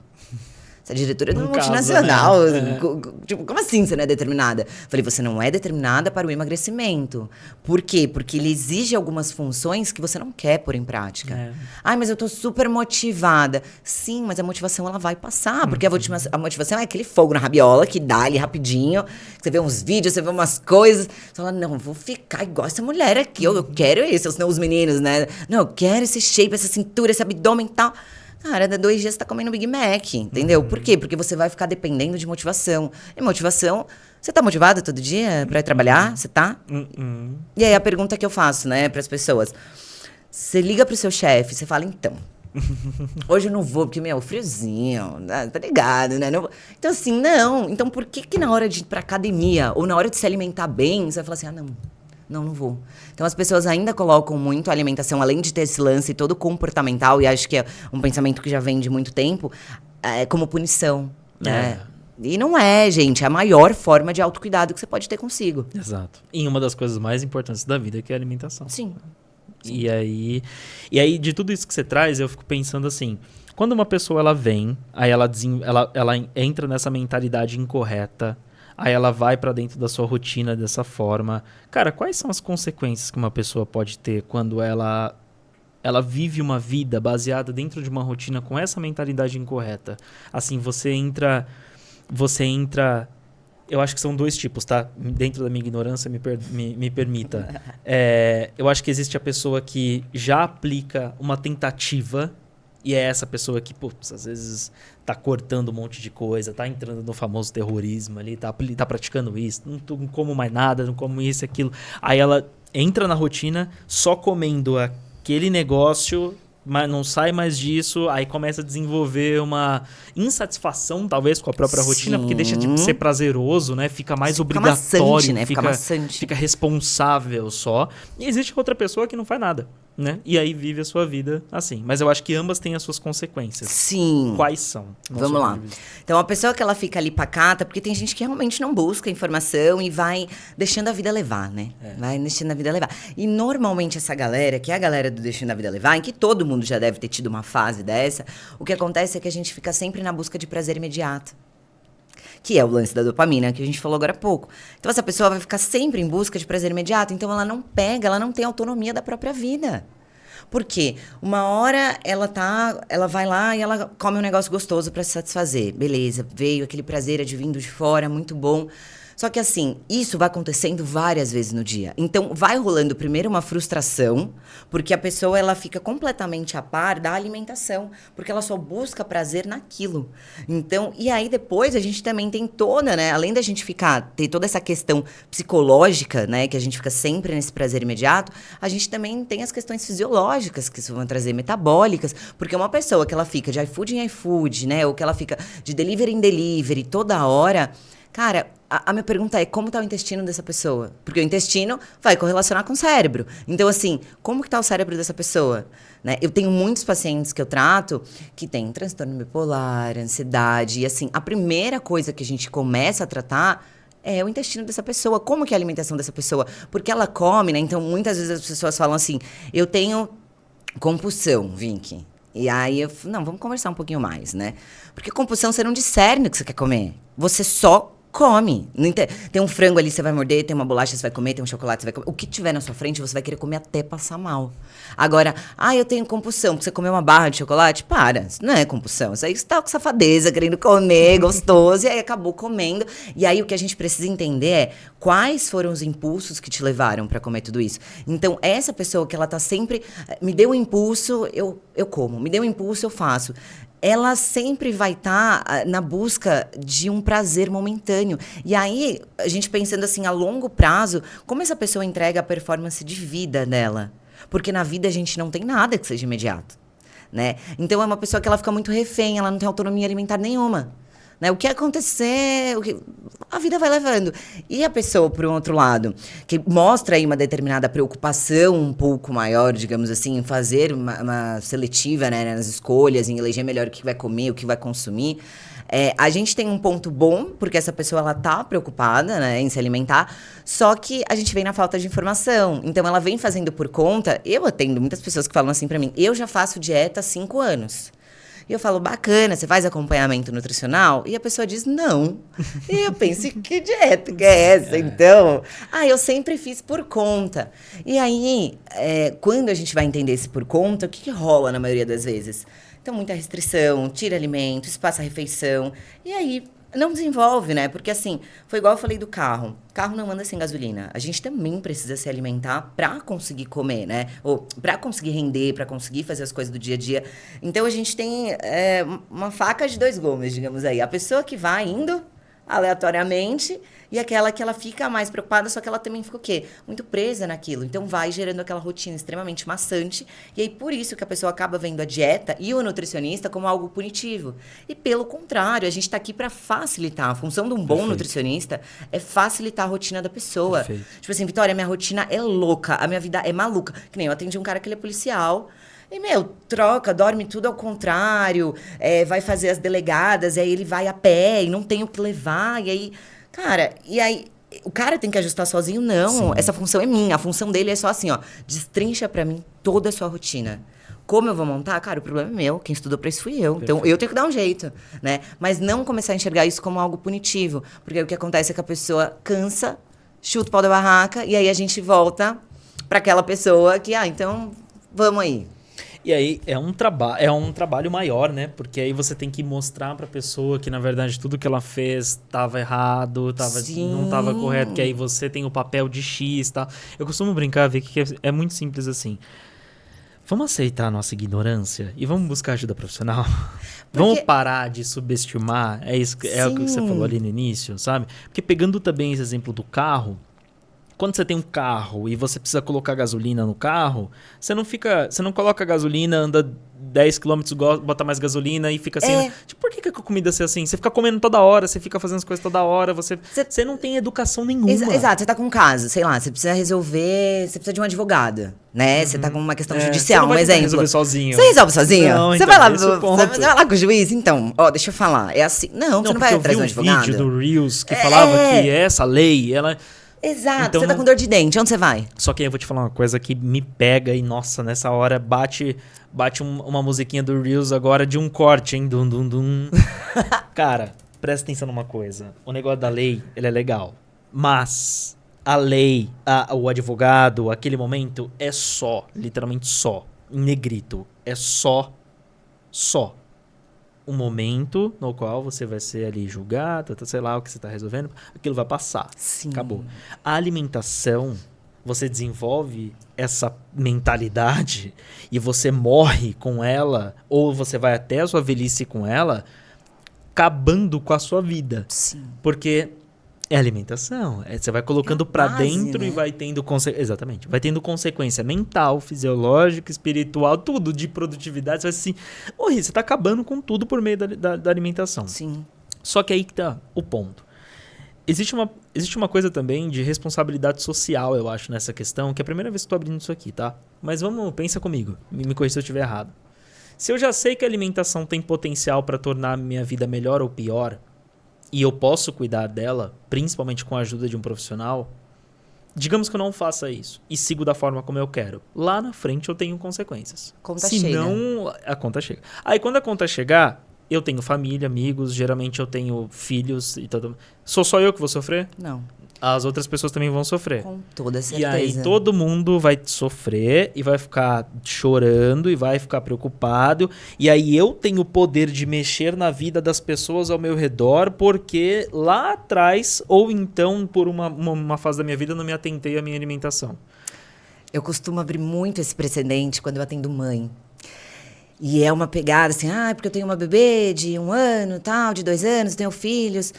Você é diretora de uma multinacional. Né? Tipo, como assim você não é determinada? Falei, você não é determinada para o emagrecimento. Por quê? Porque ele exige algumas funções que você não quer pôr em prática. Mas eu tô super motivada. Sim, mas a motivação ela vai passar. Porque a motivação é aquele fogo na rabiola que dá ali rapidinho. Você vê uns vídeos, você vê umas coisas. Você fala, não, vou ficar igual essa mulher aqui. Eu quero isso. Senão os meninos, né? Não, eu quero esse shape, essa cintura, esse abdômen e tal. Cara, dá 2 dias você tá comendo Big Mac, entendeu? Por quê? Porque você vai ficar dependendo de motivação. E motivação... Você tá motivado todo dia pra ir trabalhar? Você tá? E aí a pergunta que eu faço, né, pras pessoas. Você liga pro seu chefe, você fala, então... Hoje eu não vou, porque, friozinho, tá ligado, né? Não... Então, assim, não. Então, por que na hora de ir pra academia, ou na hora de se alimentar bem, você vai falar assim, não vou. Então, as pessoas ainda colocam muito a alimentação, além de ter esse lance todo comportamental, e acho que é um pensamento que já vem de muito tempo, como punição, né? E não é, gente, é a maior forma de autocuidado que você pode ter consigo.
Exato. E uma das coisas mais importantes da vida que é a alimentação.
Sim.
E aí, de tudo isso que você traz, eu fico pensando assim, quando uma pessoa ela vem, aí ela entra nessa mentalidade incorreta, aí ela vai pra dentro da sua rotina dessa forma. Cara, quais são as consequências que uma pessoa pode ter quando ela vive uma vida baseada dentro de uma rotina com essa mentalidade incorreta? Assim, você entra... Eu acho que são 2 tipos, tá? Dentro da minha ignorância, me permita. Eu acho que existe a pessoa que já aplica uma tentativa, e é essa pessoa que, às vezes tá cortando um monte de coisa, tá entrando no famoso terrorismo ali, tá praticando isso, não como mais nada, não como isso e aquilo. Aí ela entra na rotina só comendo aquele negócio, mas não sai mais disso, aí começa a desenvolver uma insatisfação, talvez, com a própria rotina, porque deixa de ser prazeroso, né? Fica mais obrigatório,
maçante, né? Fica maçante.
Fica responsável só. E existe outra pessoa que não faz nada, né? E aí vive a sua vida assim. Mas eu acho que ambas têm as suas consequências.
Sim.
Quais são?
Vamos lá. Então, a pessoa que ela fica ali pacata, porque tem gente que realmente não busca informação e vai deixando a vida levar, né? Vai deixando a vida levar. E normalmente essa galera, que é a galera do deixando a vida levar, em que todo mundo já deve ter tido uma fase dessa, o que acontece é que a gente fica sempre na busca de prazer imediato. que é o lance da dopamina, que a gente falou agora há pouco. Então, essa pessoa vai ficar sempre em busca de prazer imediato, então ela não tem autonomia da própria vida. Por quê? Uma hora ela vai lá e ela come um negócio gostoso para se satisfazer. Beleza, veio aquele prazer advindo de fora, muito bom. Só que assim, isso vai acontecendo várias vezes no dia. Então, vai rolando primeiro uma frustração, porque a pessoa ela fica completamente a par da alimentação, porque ela só busca prazer naquilo. Então, e aí depois a gente também tem toda, né, além da gente ter toda essa questão psicológica, né, que a gente fica sempre nesse prazer imediato, a gente também tem as questões fisiológicas que isso vão trazer, metabólicas, porque uma pessoa que ela fica de iFood em iFood, né, ou que ela fica de delivery em delivery toda hora. Cara, a minha pergunta é como tá o intestino dessa pessoa? Porque o intestino vai correlacionar com o cérebro. Então, assim, como que tá o cérebro dessa pessoa? Né? Eu tenho muitos pacientes que eu trato que têm transtorno bipolar, ansiedade. E, assim, a primeira coisa que a gente começa a tratar é o intestino dessa pessoa. Como que é a alimentação dessa pessoa? Porque ela come, né? Então, muitas vezes as pessoas falam assim, eu tenho compulsão, Vinky. E aí, não, vamos conversar um pouquinho mais, né? Porque compulsão, você não discerne o que você quer comer. Você só come. Tem um frango ali, você vai morder, tem uma bolacha, você vai comer, tem um chocolate, você vai comer. O que tiver na sua frente, você vai querer comer até passar mal. Agora, eu tenho compulsão, porque você comeu uma barra de chocolate? Para, isso não é compulsão. Isso aí você tá com safadeza, querendo comer, gostoso, e aí acabou comendo. E aí o que a gente precisa entender é quais foram os impulsos que te levaram para comer tudo isso. Então, essa pessoa que ela tá sempre... Me deu um impulso, eu como. Me deu um impulso, eu faço. Ela sempre vai estar na busca de um prazer momentâneo. E aí, a gente pensando assim, a longo prazo, como essa pessoa entrega a performance de vida dela? Porque na vida a gente não tem nada que seja imediato, né? Então, é uma pessoa que ela fica muito refém, ela não tem autonomia alimentar nenhuma. Né? O que acontecer, a vida vai levando. E a pessoa, por um outro lado, que mostra aí uma determinada preocupação um pouco maior, digamos assim, em fazer uma seletiva, né, nas escolhas, em eleger melhor o que vai comer, o que vai consumir. A gente tem um ponto bom, porque essa pessoa ela tá preocupada, né, em se alimentar, só que a gente vem na falta de informação. Então, ela vem fazendo por conta. Eu atendo muitas pessoas que falam assim pra mim, eu já faço dieta há 5 anos. E eu falo, bacana, você faz acompanhamento nutricional? E a pessoa diz, não. E eu penso, que dieta que é essa, então? Eu sempre fiz por conta. E aí, quando a gente vai entender esse por conta, o que rola na maioria das vezes? Então, muita restrição, tira alimento, espaça a refeição. E aí, não desenvolve, né? Porque assim, foi igual eu falei do carro. O carro não anda sem gasolina. A gente também precisa se alimentar para conseguir comer, né? Ou para conseguir render, para conseguir fazer as coisas do dia a dia. Então, a gente tem uma faca de 2 gumes, digamos aí. A pessoa que vai indo aleatoriamente e aquela que ela fica mais preocupada, só que ela também fica o quê? Muito presa naquilo. Então, vai gerando aquela rotina extremamente maçante. E aí, por isso que a pessoa acaba vendo a dieta e o nutricionista como algo punitivo. E, pelo contrário, a gente está aqui para facilitar. A função de um bom nutricionista é facilitar a rotina da pessoa.
Perfeito.
Tipo assim, Vitória, minha rotina é louca, a minha vida é maluca. Que nem eu atendi um cara que ele é policial. E, troca, dorme tudo ao contrário, vai fazer as delegadas, e aí ele vai a pé e não tem o que levar, e aí... Cara, e aí o cara tem que ajustar sozinho? Não, sim. Essa função é minha, a função dele é só assim, ó, destrincha pra mim toda a sua rotina. Como eu vou montar? Cara, o problema é meu, quem estudou pra isso fui eu. Perfeito. Então, eu tenho que dar um jeito, né? Mas não começar a enxergar isso como algo punitivo, porque o que acontece é que a pessoa cansa, chuta o pau da barraca, e aí a gente volta pra aquela pessoa que, então, vamos aí.
E aí é um trabalho maior, né? Porque aí você tem que mostrar pra pessoa que, na verdade, tudo que ela fez estava errado, não estava correto, que aí você tem o papel de X e tal. Eu costumo brincar, Vicky, que é muito simples assim. Vamos aceitar a nossa ignorância e vamos buscar ajuda profissional? Vamos parar de subestimar? É o que você falou ali no início, sabe? Porque pegando também esse exemplo do carro, quando você tem um carro e você precisa colocar gasolina no carro, você não coloca gasolina, anda 10 km, bota mais gasolina e fica assim... Tipo, por que a comida é assim? Você fica comendo toda hora, você fica fazendo as coisas toda hora, você não tem educação nenhuma.
Exato, você tá com um caso, sei lá, você precisa resolver, você precisa de um advogado, né? Você tá com uma questão judicial, um exemplo. Você
resolver sozinho.
Você resolve sozinho?
Não,
você
então,
vai lá com o juiz, então, deixa eu falar, é assim. Não, você não vai atrás de um advogado.
Eu vi um vídeo do Reels que falava que essa lei, ela...
Exato, então, você tá com dor de dente, onde você vai?
Só que aí eu vou te falar uma coisa que me pega e, nossa, nessa hora bate uma musiquinha do Reels agora de um corte, hein? Dum, dum, dum. Cara, presta atenção numa coisa. O negócio da lei, ele é legal. Mas a lei, o advogado, aquele momento é só, literalmente só, em negrito. É só um momento no qual você vai ser ali julgado, sei lá o que você está resolvendo. Aquilo vai passar.
Sim.
Acabou. A alimentação, você desenvolve essa mentalidade e você morre com ela, ou você vai até a sua velhice com ela, acabando com a sua vida.
Sim.
Porque é alimentação. Você vai colocando pra
base,
dentro,
né?
E vai tendo exatamente. Vai tendo consequência mental, fisiológica, espiritual, tudo de produtividade. Você vai assim, você tá acabando com tudo por meio da alimentação.
Sim.
Só que aí que tá o ponto. Existe uma coisa também de responsabilidade social, eu acho, nessa questão, que é a primeira vez que eu tô abrindo isso aqui, tá? Mas pensa comigo, me corrija se eu estiver errado. Se eu já sei que a alimentação tem potencial para tornar a minha vida melhor ou pior, e eu posso cuidar dela, principalmente com a ajuda de um profissional, digamos que eu não faça isso e sigo da forma como eu quero. Lá na frente eu tenho consequências.
Conta
Senão, a conta chega. Aí quando a conta chegar, eu tenho família, amigos, geralmente eu tenho filhos e tudo. Sou só eu que vou sofrer?
Não.
As outras pessoas também vão sofrer.
Com toda certeza.
E aí todo mundo vai sofrer e vai ficar chorando e vai ficar preocupado. E aí eu tenho o poder de mexer na vida das pessoas ao meu redor porque lá atrás, ou então por uma fase da minha vida, eu não me atentei à minha alimentação.
Eu costumo abrir muito esse precedente quando eu atendo mãe. E é uma pegada assim, porque eu tenho uma bebê de 1 ano, tal, de 2 anos, tenho filhos.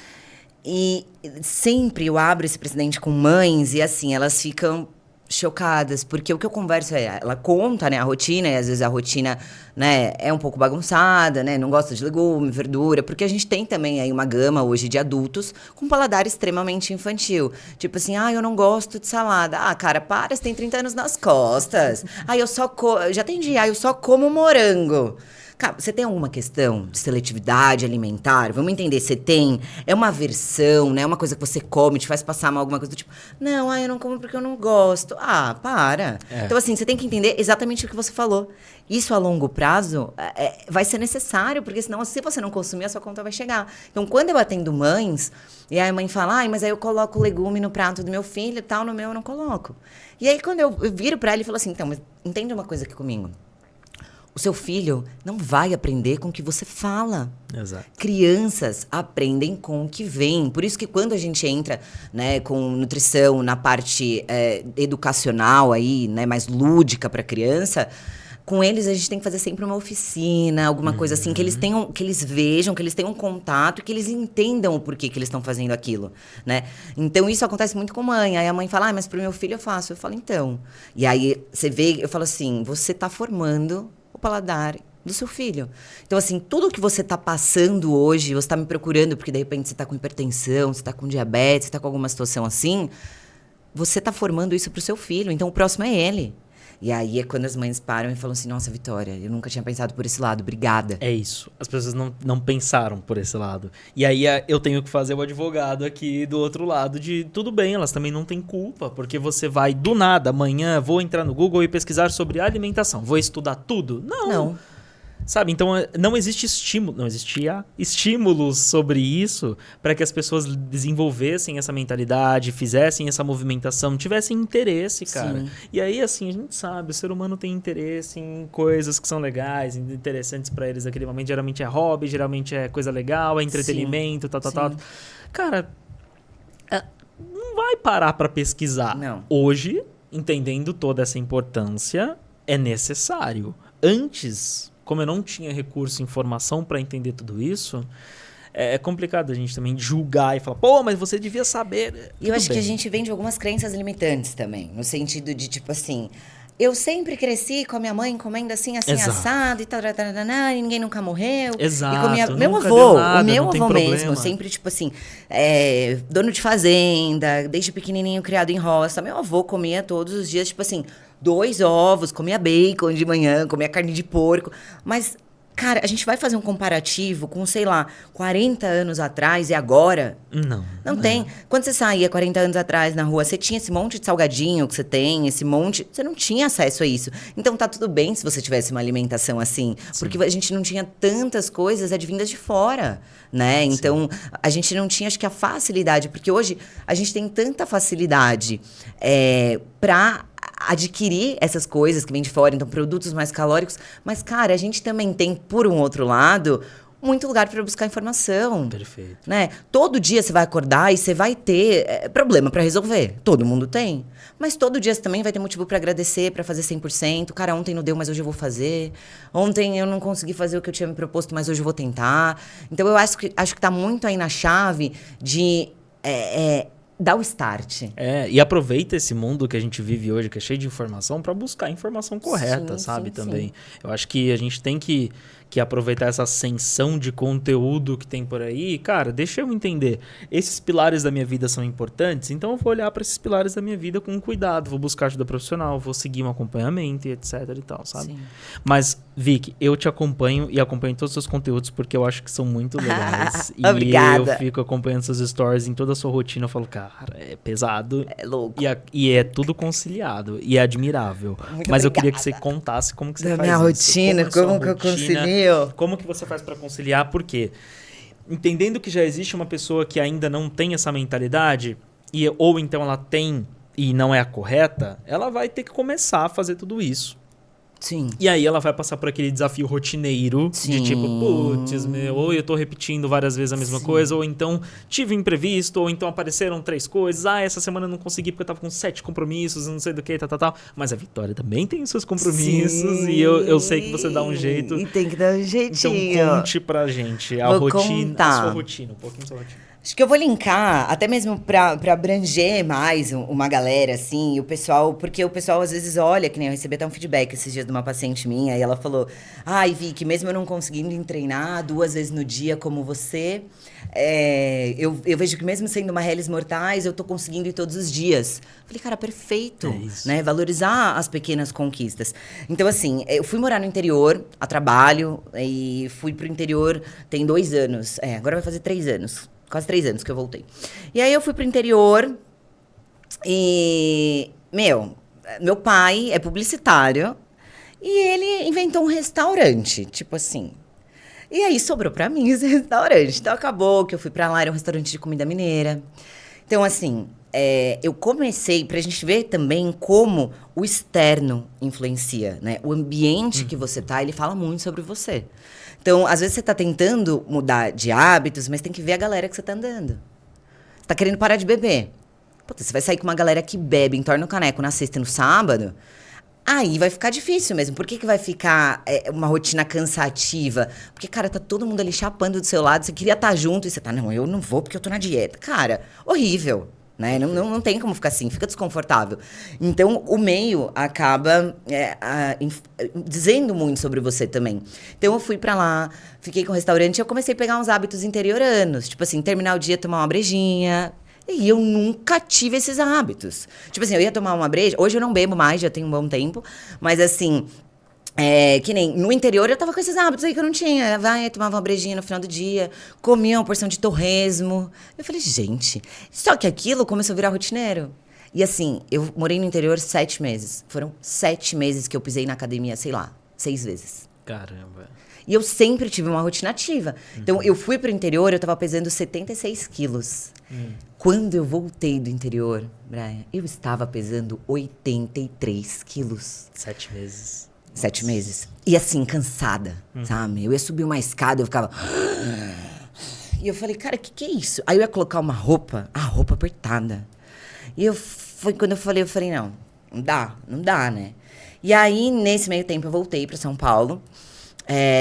E sempre eu abro esse precedente com mães e assim, elas ficam chocadas, porque o que eu converso ela conta, né, a rotina, e às vezes a rotina, né, é um pouco bagunçada, né, não gosta de legume, verdura, porque a gente tem também aí uma gama hoje de adultos com paladar extremamente infantil, tipo assim, eu não gosto de salada, cara, para, você tem 30 anos nas costas, eu só já atendi, eu só como morango. Cara, você tem alguma questão de seletividade alimentar? Vamos entender, você tem? É uma aversão, né? É uma coisa que você come, te faz passar mal, alguma coisa do tipo... Não, eu não como porque eu não gosto. Para. Então, assim, você tem que entender exatamente o que você falou. Isso a longo prazo vai ser necessário, porque senão, se você não consumir, a sua conta vai chegar. Então, quando eu atendo mães, e aí a mãe fala, mas aí eu coloco legume no prato do meu filho e tal, no meu eu não coloco. E aí, quando eu viro pra ela e falo assim, então, mas entende uma coisa aqui comigo. O seu filho não vai aprender com o que você fala.
Exato.
Crianças aprendem com o que vem. Por isso que quando a gente entra, né, com nutrição na parte educacional, aí, né, mais lúdica para a criança, com eles a gente tem que fazer sempre uma oficina, alguma coisa assim, que eles tenham, que eles vejam, que eles tenham contato, que eles entendam o porquê que eles estão fazendo aquilo, né? Então isso acontece muito com mãe. Aí a mãe fala, mas pro meu filho eu faço. Eu falo, então. E aí você vê, eu falo assim, você está formando o paladar do seu filho. Então, assim, tudo que você está passando hoje, você está me procurando porque, de repente, você está com hipertensão, você está com diabetes, você está com alguma situação assim, você está formando isso para o seu filho. Então, o próximo é ele. E aí é quando as mães param e falam assim, nossa, Vitória, eu nunca tinha pensado por esse lado, obrigada.
É isso. As pessoas não pensaram por esse lado. E aí eu tenho que fazer o advogado aqui do outro lado de tudo bem, elas também não têm culpa, porque você vai do nada, amanhã vou entrar no Google e pesquisar sobre alimentação. Vou estudar tudo? Não. Sabe, então não existe estímulo, não existia estímulos sobre isso para que as pessoas desenvolvessem essa mentalidade, fizessem essa movimentação, tivessem interesse, cara.
Sim.
E aí, assim, a gente sabe, o ser humano tem interesse em coisas que são legais, interessantes para eles naquele momento. Geralmente é hobby, geralmente é coisa legal, é entretenimento, tal. Cara, não vai parar para pesquisar.
Não.
Hoje, entendendo toda essa importância, é necessário. Antes, como eu não tinha recurso e informação para entender tudo isso, é complicado a gente também julgar e falar, pô, mas você devia saber.
E eu acho que a gente vem de algumas crenças limitantes também, no sentido de, tipo assim, eu sempre cresci com a minha mãe comendo assim, assado e tal, e ninguém nunca morreu.
Exato.
E comia... Meu
nunca
avô,
deu nada,
o meu
não tem
avô
problema.
mesmo, sempre, tipo assim, dono de fazenda, desde pequenininho criado em roça. Meu avô comia todos os dias, tipo assim, 2 ovos, comia bacon de manhã, comia carne de porco. Mas Cara, a gente vai fazer um comparativo com, sei lá, 40 anos atrás e agora? Não tem. Quando você saía 40 anos atrás na rua, você tinha esse monte de salgadinho que você tem, esse monte... Você não tinha acesso a isso. Então, tá tudo bem se você tivesse uma alimentação assim. Sim. Porque a gente não tinha tantas coisas advindas de fora, né? Então, a gente não tinha, acho que, a facilidade. Porque hoje, a gente tem tanta facilidade para adquirir essas coisas que vêm de fora, então produtos mais calóricos, mas, cara, a gente também tem, por um outro lado, muito lugar para buscar informação.
Perfeito.
Né? Todo dia você vai acordar e você vai ter problema para resolver. Todo mundo tem. Mas todo dia você também vai ter motivo para agradecer, para fazer 100%. Cara, ontem não deu, mas hoje eu vou fazer. Ontem eu não consegui fazer o que eu tinha me proposto, mas hoje eu vou tentar. Então, eu acho que tá muito aí na chave de... dá o start.
E aproveita esse mundo que a gente vive hoje, que é cheio de informação, para buscar a informação correta,
sim,
sabe?
Sim,
também.
Sim.
Eu acho que a gente tem que aproveitar essa ascensão de conteúdo que tem por aí. Cara, deixa eu entender. Esses pilares da minha vida são importantes, então eu vou olhar para esses pilares da minha vida com cuidado, vou buscar ajuda profissional, vou seguir um acompanhamento e etc e tal, sabe?
Sim.
Mas, Vicky, eu te acompanho e acompanho todos os seus conteúdos porque eu acho que são muito legais.
Obrigada.
E eu fico acompanhando seus stories em toda a sua rotina. Eu falo, cara, é pesado.
É louco.
E é tudo conciliado. E é admirável.
Muito
Mas
obrigada.
eu queria que você contasse como que você
da
faz
minha
isso.
rotina, como que eu concilio?
Como que você faz para conciliar? Por quê? Entendendo que já existe uma pessoa que ainda não tem essa mentalidade, ou então ela tem e não é a correta, ela vai ter que começar a fazer tudo isso.
Sim.
E aí ela vai passar por aquele desafio rotineiro de tipo, putz, ou eu tô repetindo várias vezes a mesma coisa, ou então tive um imprevisto, ou então apareceram 3 coisas, essa semana eu não consegui porque eu tava com 7 compromissos, não sei do que, tal. Mas a Vitória também tem os seus compromissos, e eu sei que você dá um jeito.
E tem que dar um jeitinho.
Então conte pra gente a rotina, a sua rotina, um pouquinho da sua rotina.
Acho que eu vou linkar, até mesmo pra abranger mais uma galera, assim, o pessoal, porque o pessoal às vezes olha, que nem eu recebi até um feedback esses dias de uma paciente minha, e ela falou, ai, Vicky, mesmo eu não conseguindo treinar 2 vezes no dia como você, eu vejo que mesmo sendo uma Hellis Mortais, eu tô conseguindo ir todos os dias. Falei, cara, perfeito, né? Valorizar as pequenas conquistas. Então, assim, eu fui morar no interior, a trabalho, e fui pro interior tem 2 anos, agora vai fazer 3 anos. Quase 3 anos que eu voltei. E aí eu fui pro interior e... meu pai é publicitário e ele inventou um restaurante, tipo assim. E aí sobrou pra mim esse restaurante. Então acabou que eu fui pra lá, era um restaurante de comida mineira. Então, assim, eu comecei, pra gente ver também como o externo influencia, né? O ambiente que você tá, ele fala muito sobre você. Então, às vezes você tá tentando mudar de hábitos, mas tem que ver a galera que você tá andando. Você tá querendo parar de beber. Puta, você vai sair com uma galera que bebe, entorna o caneco na sexta e no sábado, aí vai ficar difícil mesmo. Por que vai ficar uma rotina cansativa? Porque, cara, tá todo mundo ali chapando do seu lado, você queria estar junto e você tá, não, eu não vou porque eu tô na dieta. Cara, horrível. Né? Não tem como ficar assim, fica desconfortável. Então, o meio acaba dizendo muito sobre você também. Então, eu fui pra lá, fiquei com o restaurante e eu comecei a pegar uns hábitos interioranos. Tipo assim, terminar o dia, tomar uma brejinha. E eu nunca tive esses hábitos. Tipo assim, eu ia tomar uma breja. Hoje eu não bebo mais, já tem um bom tempo. Mas assim... que nem no interior eu tava com esses hábitos aí que eu não tinha. Tomava uma brejinha no final do dia, comia uma porção de torresmo. Eu falei, gente, só que aquilo começou a virar rotineiro. E assim, eu morei no interior 7 meses. Foram 7 meses que eu pisei na academia, sei lá, 6 vezes.
Caramba.
E eu sempre tive uma rotina ativa. Então, eu fui pro interior, eu tava pesando 76 quilos. Quando eu voltei do interior, Brian, eu estava pesando 83 quilos.
7 meses.
7 meses. E assim, cansada, sabe? Eu ia subir uma escada, eu ficava... E eu falei, cara, o que é isso? Aí eu ia colocar uma roupa, a roupa apertada. E foi quando eu falei, não dá, né? E aí, nesse meio tempo, eu voltei para São Paulo.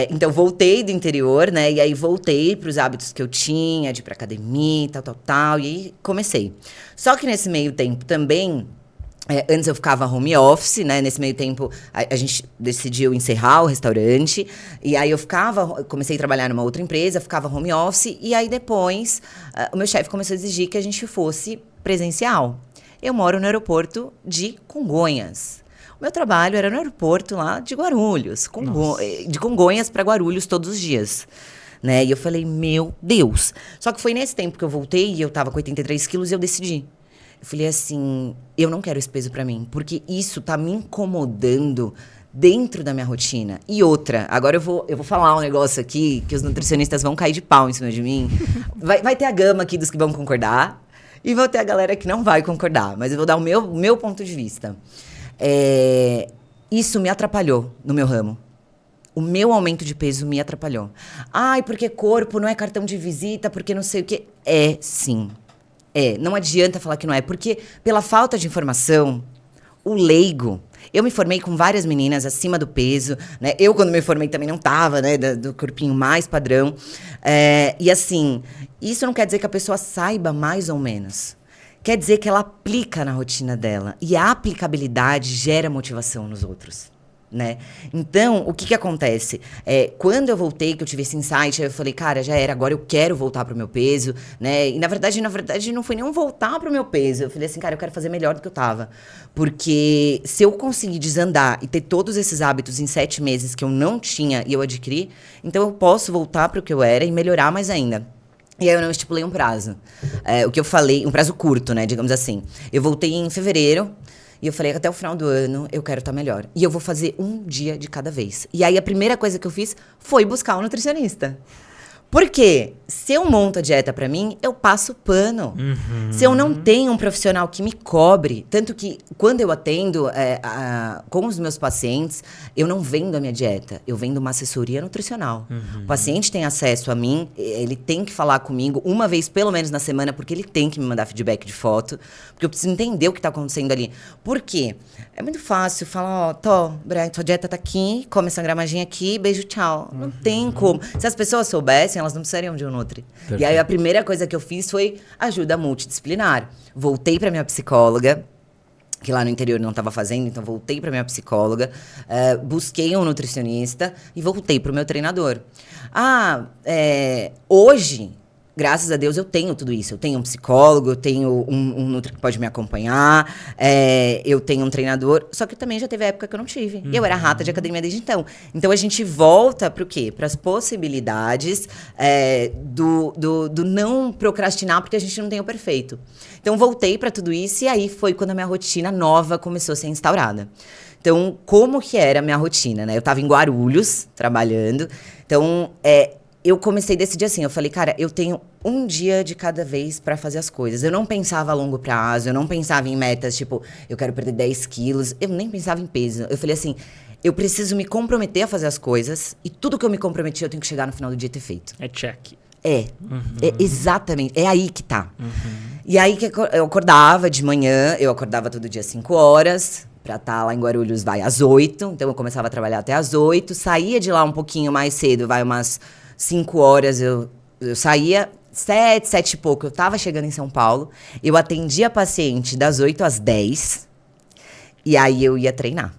Então, voltei do interior, né? E aí, voltei para os hábitos que eu tinha, de ir pra academia, tal. E aí, comecei. Só que nesse meio tempo também... antes eu ficava home office, né? Nesse meio tempo, a gente decidiu encerrar o restaurante. E aí comecei a trabalhar numa outra empresa, ficava home office. E aí depois, o meu chefe começou a exigir que a gente fosse presencial. Eu moro no aeroporto de Congonhas. O meu trabalho era no aeroporto lá de Guarulhos, de Congonhas para Guarulhos todos os dias. Né? E eu falei, meu Deus. Só que foi nesse tempo que eu voltei e eu tava com 83 quilos e eu decidi. Eu falei assim, eu não quero esse peso pra mim, porque isso tá me incomodando dentro da minha rotina. E outra, agora eu vou falar um negócio aqui que os nutricionistas vão cair de pau em cima de mim. Vai ter a gama aqui dos que vão concordar e vai ter a galera que não vai concordar. Mas eu vou dar o meu ponto de vista. Isso me atrapalhou no meu ramo. O meu aumento de peso me atrapalhou. Ai, porque corpo não é cartão de visita, porque não sei o quê. É, sim. Não adianta falar que não é. Porque pela falta de informação, o leigo... Eu me formei com várias meninas acima do peso, né? Eu, quando me formei, também não tava, né? Do corpinho mais padrão. E assim, isso não quer dizer que a pessoa saiba mais ou menos. Quer dizer que ela aplica na rotina dela. E a aplicabilidade gera motivação nos outros. Né? Então, o que acontece? Quando eu voltei, que eu tive esse insight, eu falei, cara, já era, agora eu quero voltar pro meu peso, né? E na verdade, não foi nem um voltar pro meu peso. Eu falei assim, cara, eu quero fazer melhor do que eu tava. Porque se eu conseguir desandar e ter todos esses hábitos em 7 meses que eu não tinha e eu adquiri, então eu posso voltar pro que eu era e melhorar mais ainda. E aí eu não estipulei um prazo. O que eu falei, um prazo curto, né? Digamos assim. Eu voltei em fevereiro. E eu falei, até o final do ano, eu quero estar melhor. E eu vou fazer um dia de cada vez. E aí, a primeira coisa que eu fiz foi buscar um nutricionista. Por quê? Se eu monto a dieta pra mim, eu passo pano. Se eu não tenho um profissional que me cobre, tanto que quando eu atendo com os meus pacientes, eu não vendo a minha dieta, eu vendo uma assessoria nutricional. O paciente tem acesso a mim, ele tem que falar comigo uma vez, pelo menos na semana, porque ele tem que me mandar feedback de foto, porque eu preciso entender o que tá acontecendo ali. Por quê? É muito fácil falar, Brian, tua dieta tá aqui, come essa gramadinha aqui, beijo, tchau. Não tem como. Se as pessoas soubessem, elas não precisariam de um nutri. Perfeito. E aí, a primeira coisa que eu fiz foi ajuda multidisciplinar. Voltei pra minha psicóloga, que lá no interior não estava fazendo, então voltei pra minha psicóloga, busquei um nutricionista e voltei pro meu treinador. Hoje... Graças a Deus eu tenho tudo isso. Eu tenho um psicólogo, eu tenho um nutri que pode me acompanhar, eu tenho um treinador. Só que também já teve a época que eu não tive. E eu era rata de academia desde então. Então a gente volta para o quê? Para as possibilidades do não procrastinar, porque a gente não tem o perfeito. Então voltei para tudo isso e aí foi quando a minha rotina nova começou a ser instaurada. Então, como que era a minha rotina, né? Eu estava em Guarulhos, trabalhando. Então, eu comecei a decidir assim, eu falei, cara, eu tenho um dia de cada vez pra fazer as coisas. Eu não pensava a longo prazo, eu não pensava em metas, tipo, eu quero perder 10 quilos. Eu nem pensava em peso. Eu falei assim, eu preciso me comprometer a fazer as coisas e tudo que eu me comprometi, eu tenho que chegar no final do dia e ter feito.
É check.
Exatamente, é aí que tá. E aí que eu acordava de manhã, eu acordava todo dia às 5 horas... Pra estar lá em Guarulhos, às 8. Então, eu começava a trabalhar até às 8. Saía de lá um pouquinho mais cedo, umas 5 horas. Eu saía 7 e pouco. Eu tava chegando em São Paulo. Eu atendia paciente das 8 às 10. E aí, eu ia treinar.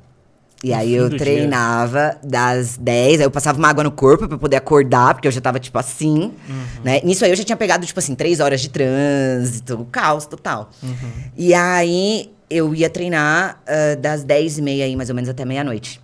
E aí, eu treinava das 10. Aí, eu passava uma água no corpo pra poder acordar, porque eu já tava, tipo, assim. Né? Nisso aí, eu já tinha pegado, tipo assim, 3 horas de trânsito. Caos total. E aí... Eu ia treinar das 10h30 aí, mais ou menos, até meia-noite.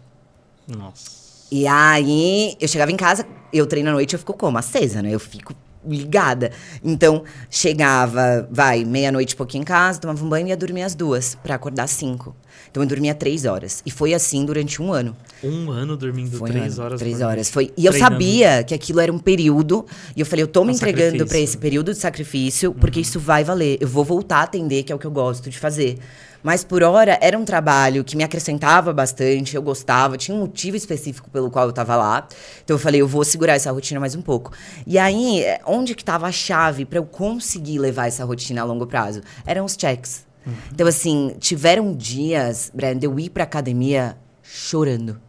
Nossa.
E aí, eu chegava em casa, eu treino à noite, eu fico como? Acesa, né? Eu fico ligada. Então, chegava, meia-noite, pouquinho em casa, tomava um banho e ia dormir às 2, pra acordar às 5. Então, eu dormia 3 horas. E foi assim durante 1 ano.
1 ano dormindo 3 horas
3 horas. E eu sabia que aquilo era um período. E eu falei, eu tô me entregando pra esse período de sacrifício, porque isso vai valer. Eu vou voltar a atender, que é o que eu gosto de fazer. Mas, por hora, era um trabalho que me acrescentava bastante, eu gostava, tinha um motivo específico pelo qual eu estava lá. Então, eu falei, eu vou segurar essa rotina mais um pouco. E aí, onde que estava a chave para eu conseguir levar essa rotina a longo prazo? Eram os checks. Então, assim, tiveram dias, Brand, eu ir pra academia chorando.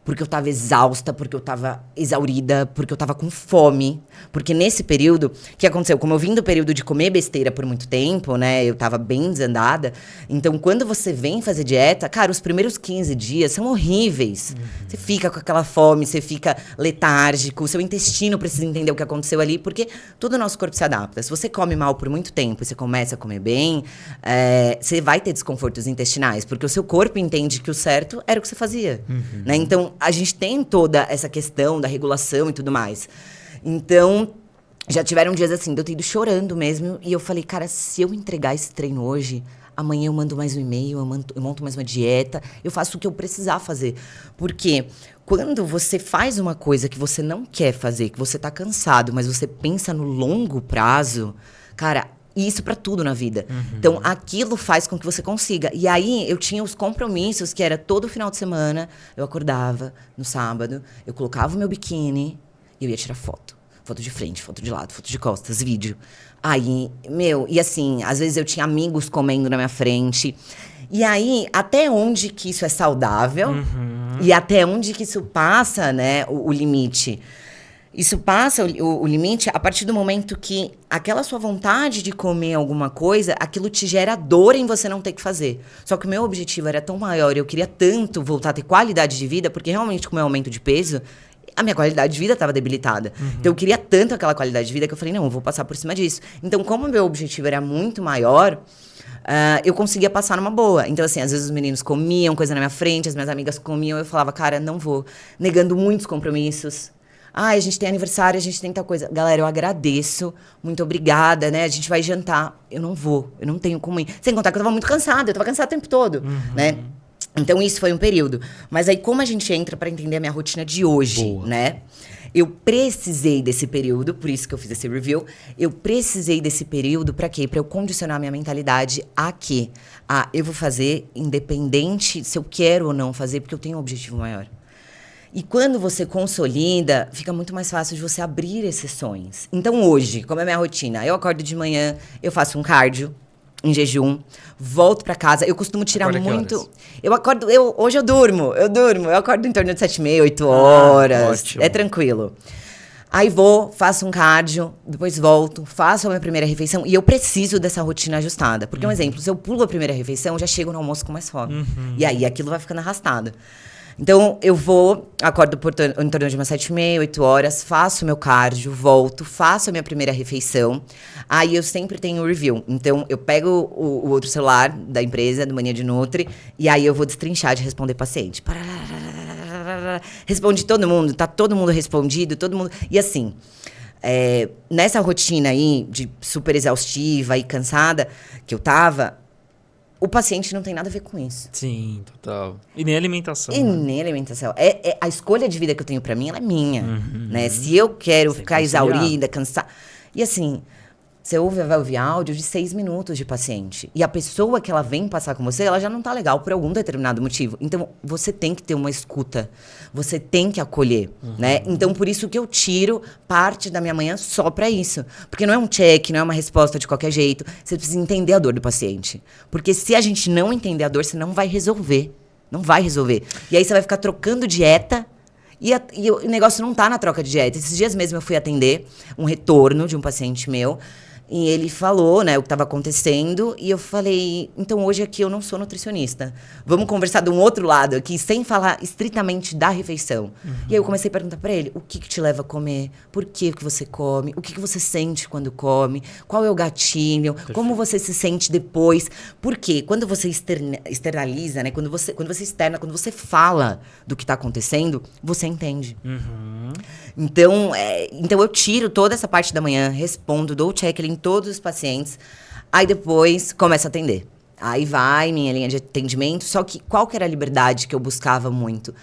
porque eu tava exausta, porque eu tava exaurida, porque eu tava com fome. Porque nesse período, o que aconteceu? Como eu vim do período de comer besteira por muito tempo, né? Eu tava bem desandada. Então, quando você vem fazer dieta, cara, os primeiros 15 dias são horríveis. Você fica com aquela fome, você fica letárgico, seu intestino precisa entender o que aconteceu ali, porque todo o nosso corpo se adapta. Se você come mal por muito tempo e você começa a comer bem, você vai ter desconfortos intestinais, porque o seu corpo entende que o certo era o que você fazia, né? Então, a gente tem toda essa questão da regulação e tudo mais. Então, já tiveram dias assim, de eu ter ido chorando mesmo, e eu falei, cara, se eu entregar esse treino hoje, amanhã eu mando mais um e-mail, eu monto mais uma dieta, eu faço o que eu precisar fazer. Porque quando você faz uma coisa que você não quer fazer, que você tá cansado, mas você pensa no longo prazo, cara, e isso pra tudo na vida. Então, aquilo faz com que você consiga. E aí, eu tinha os compromissos, que era todo final de semana, eu acordava no sábado, eu colocava o meu biquíni e eu ia tirar foto. Foto de frente, foto de lado, foto de costas, vídeo. Aí, e assim, às vezes eu tinha amigos comendo na minha frente. E aí, até onde que isso é saudável e até onde que isso passa, né, o limite. Isso passa o limite a partir do momento que aquela sua vontade de comer alguma coisa, aquilo te gera dor em você não ter que fazer. Só que o meu objetivo era tão maior, eu queria tanto voltar a ter qualidade de vida, porque realmente com o meu aumento de peso, a minha qualidade de vida estava debilitada. Então eu queria tanto aquela qualidade de vida que eu falei, não, eu vou passar por cima disso. Então, como o meu objetivo era muito maior, eu conseguia passar numa boa. Então, assim, às vezes os meninos comiam coisa na minha frente, as minhas amigas comiam, eu falava, cara, não vou. Negando muitos compromissos. A gente tem aniversário, a gente tem tal coisa. Galera, eu agradeço, muito obrigada, né? A gente vai jantar. Eu não vou, eu não tenho como ir. Sem contar que eu tava muito cansada, eu tava cansada o tempo todo, né? Então, isso foi um período. Mas aí, como a gente entra pra entender a minha rotina de hoje, né? Eu precisei desse período, por isso que eu fiz esse review. Eu precisei desse período pra quê? Pra eu condicionar minha mentalidade a quê? Eu vou fazer independente se eu quero ou não fazer, porque eu tenho um objetivo maior. E quando você consolida, fica muito mais fácil de você abrir exceções. Então, hoje, como é a minha rotina? Eu acordo de manhã, eu faço um cardio em jejum, volto pra casa. Eu costumo tirar muito... Hoje eu durmo. Eu acordo em torno de 7h30, 8 horas.
Ótimo.
É tranquilo. Aí vou, faço um cardio, depois volto, faço a minha primeira refeição. E eu preciso dessa rotina ajustada. Porque, um exemplo, se eu pulo a primeira refeição, eu já chego no almoço com mais fome. E aí, aquilo vai ficando arrastado. Então, eu acordo em torno de umas 7h30, 8 horas, faço meu cardio, volto, faço a minha primeira refeição. Aí, eu sempre tenho review. Então, eu pego o outro celular da empresa, do Mania de Nutri, e aí eu vou destrinchar de responder paciente. Responde todo mundo, tá todo mundo respondido, todo mundo... E assim, nessa rotina aí, de super exaustiva e cansada que eu tava... O paciente não tem nada a ver com isso.
Sim, total. E nem alimentação.
Nem alimentação. A escolha de vida que eu tenho pra mim, ela é minha. Né? Se eu quero ficar exaurida, cansada... E assim, você vai ouvir áudio de 6 minutos de paciente. E a pessoa que ela vem passar com você, ela já não tá legal por algum determinado motivo. Então, você tem que ter uma escuta. Você tem que acolher, né? Então, por isso que eu tiro parte da minha manhã só pra isso. Porque não é um check, não é uma resposta de qualquer jeito. Você precisa entender a dor do paciente. Porque se a gente não entender a dor, você não vai resolver. Não vai resolver. E aí, você vai ficar trocando dieta... E o negócio não tá na troca de dieta. Esses dias mesmo eu fui atender um retorno de um paciente meu. E ele falou, né, o que estava acontecendo. E eu falei, então hoje aqui eu não sou nutricionista. Vamos conversar de um outro lado aqui, sem falar estritamente da refeição. E aí eu comecei a perguntar para ele, o que te leva a comer? Por que você come? O que você sente quando come? Qual é o gatilho? Perfeito. Como você se sente depois? Porque quando você externaliza, né, quando você externa, quando você fala do que está acontecendo, você entende. Então eu tiro toda essa parte da manhã, respondo, dou o check em todos os pacientes, aí depois começo a atender. Aí vai minha linha de atendimento, só que qual que era a liberdade que eu buscava muito?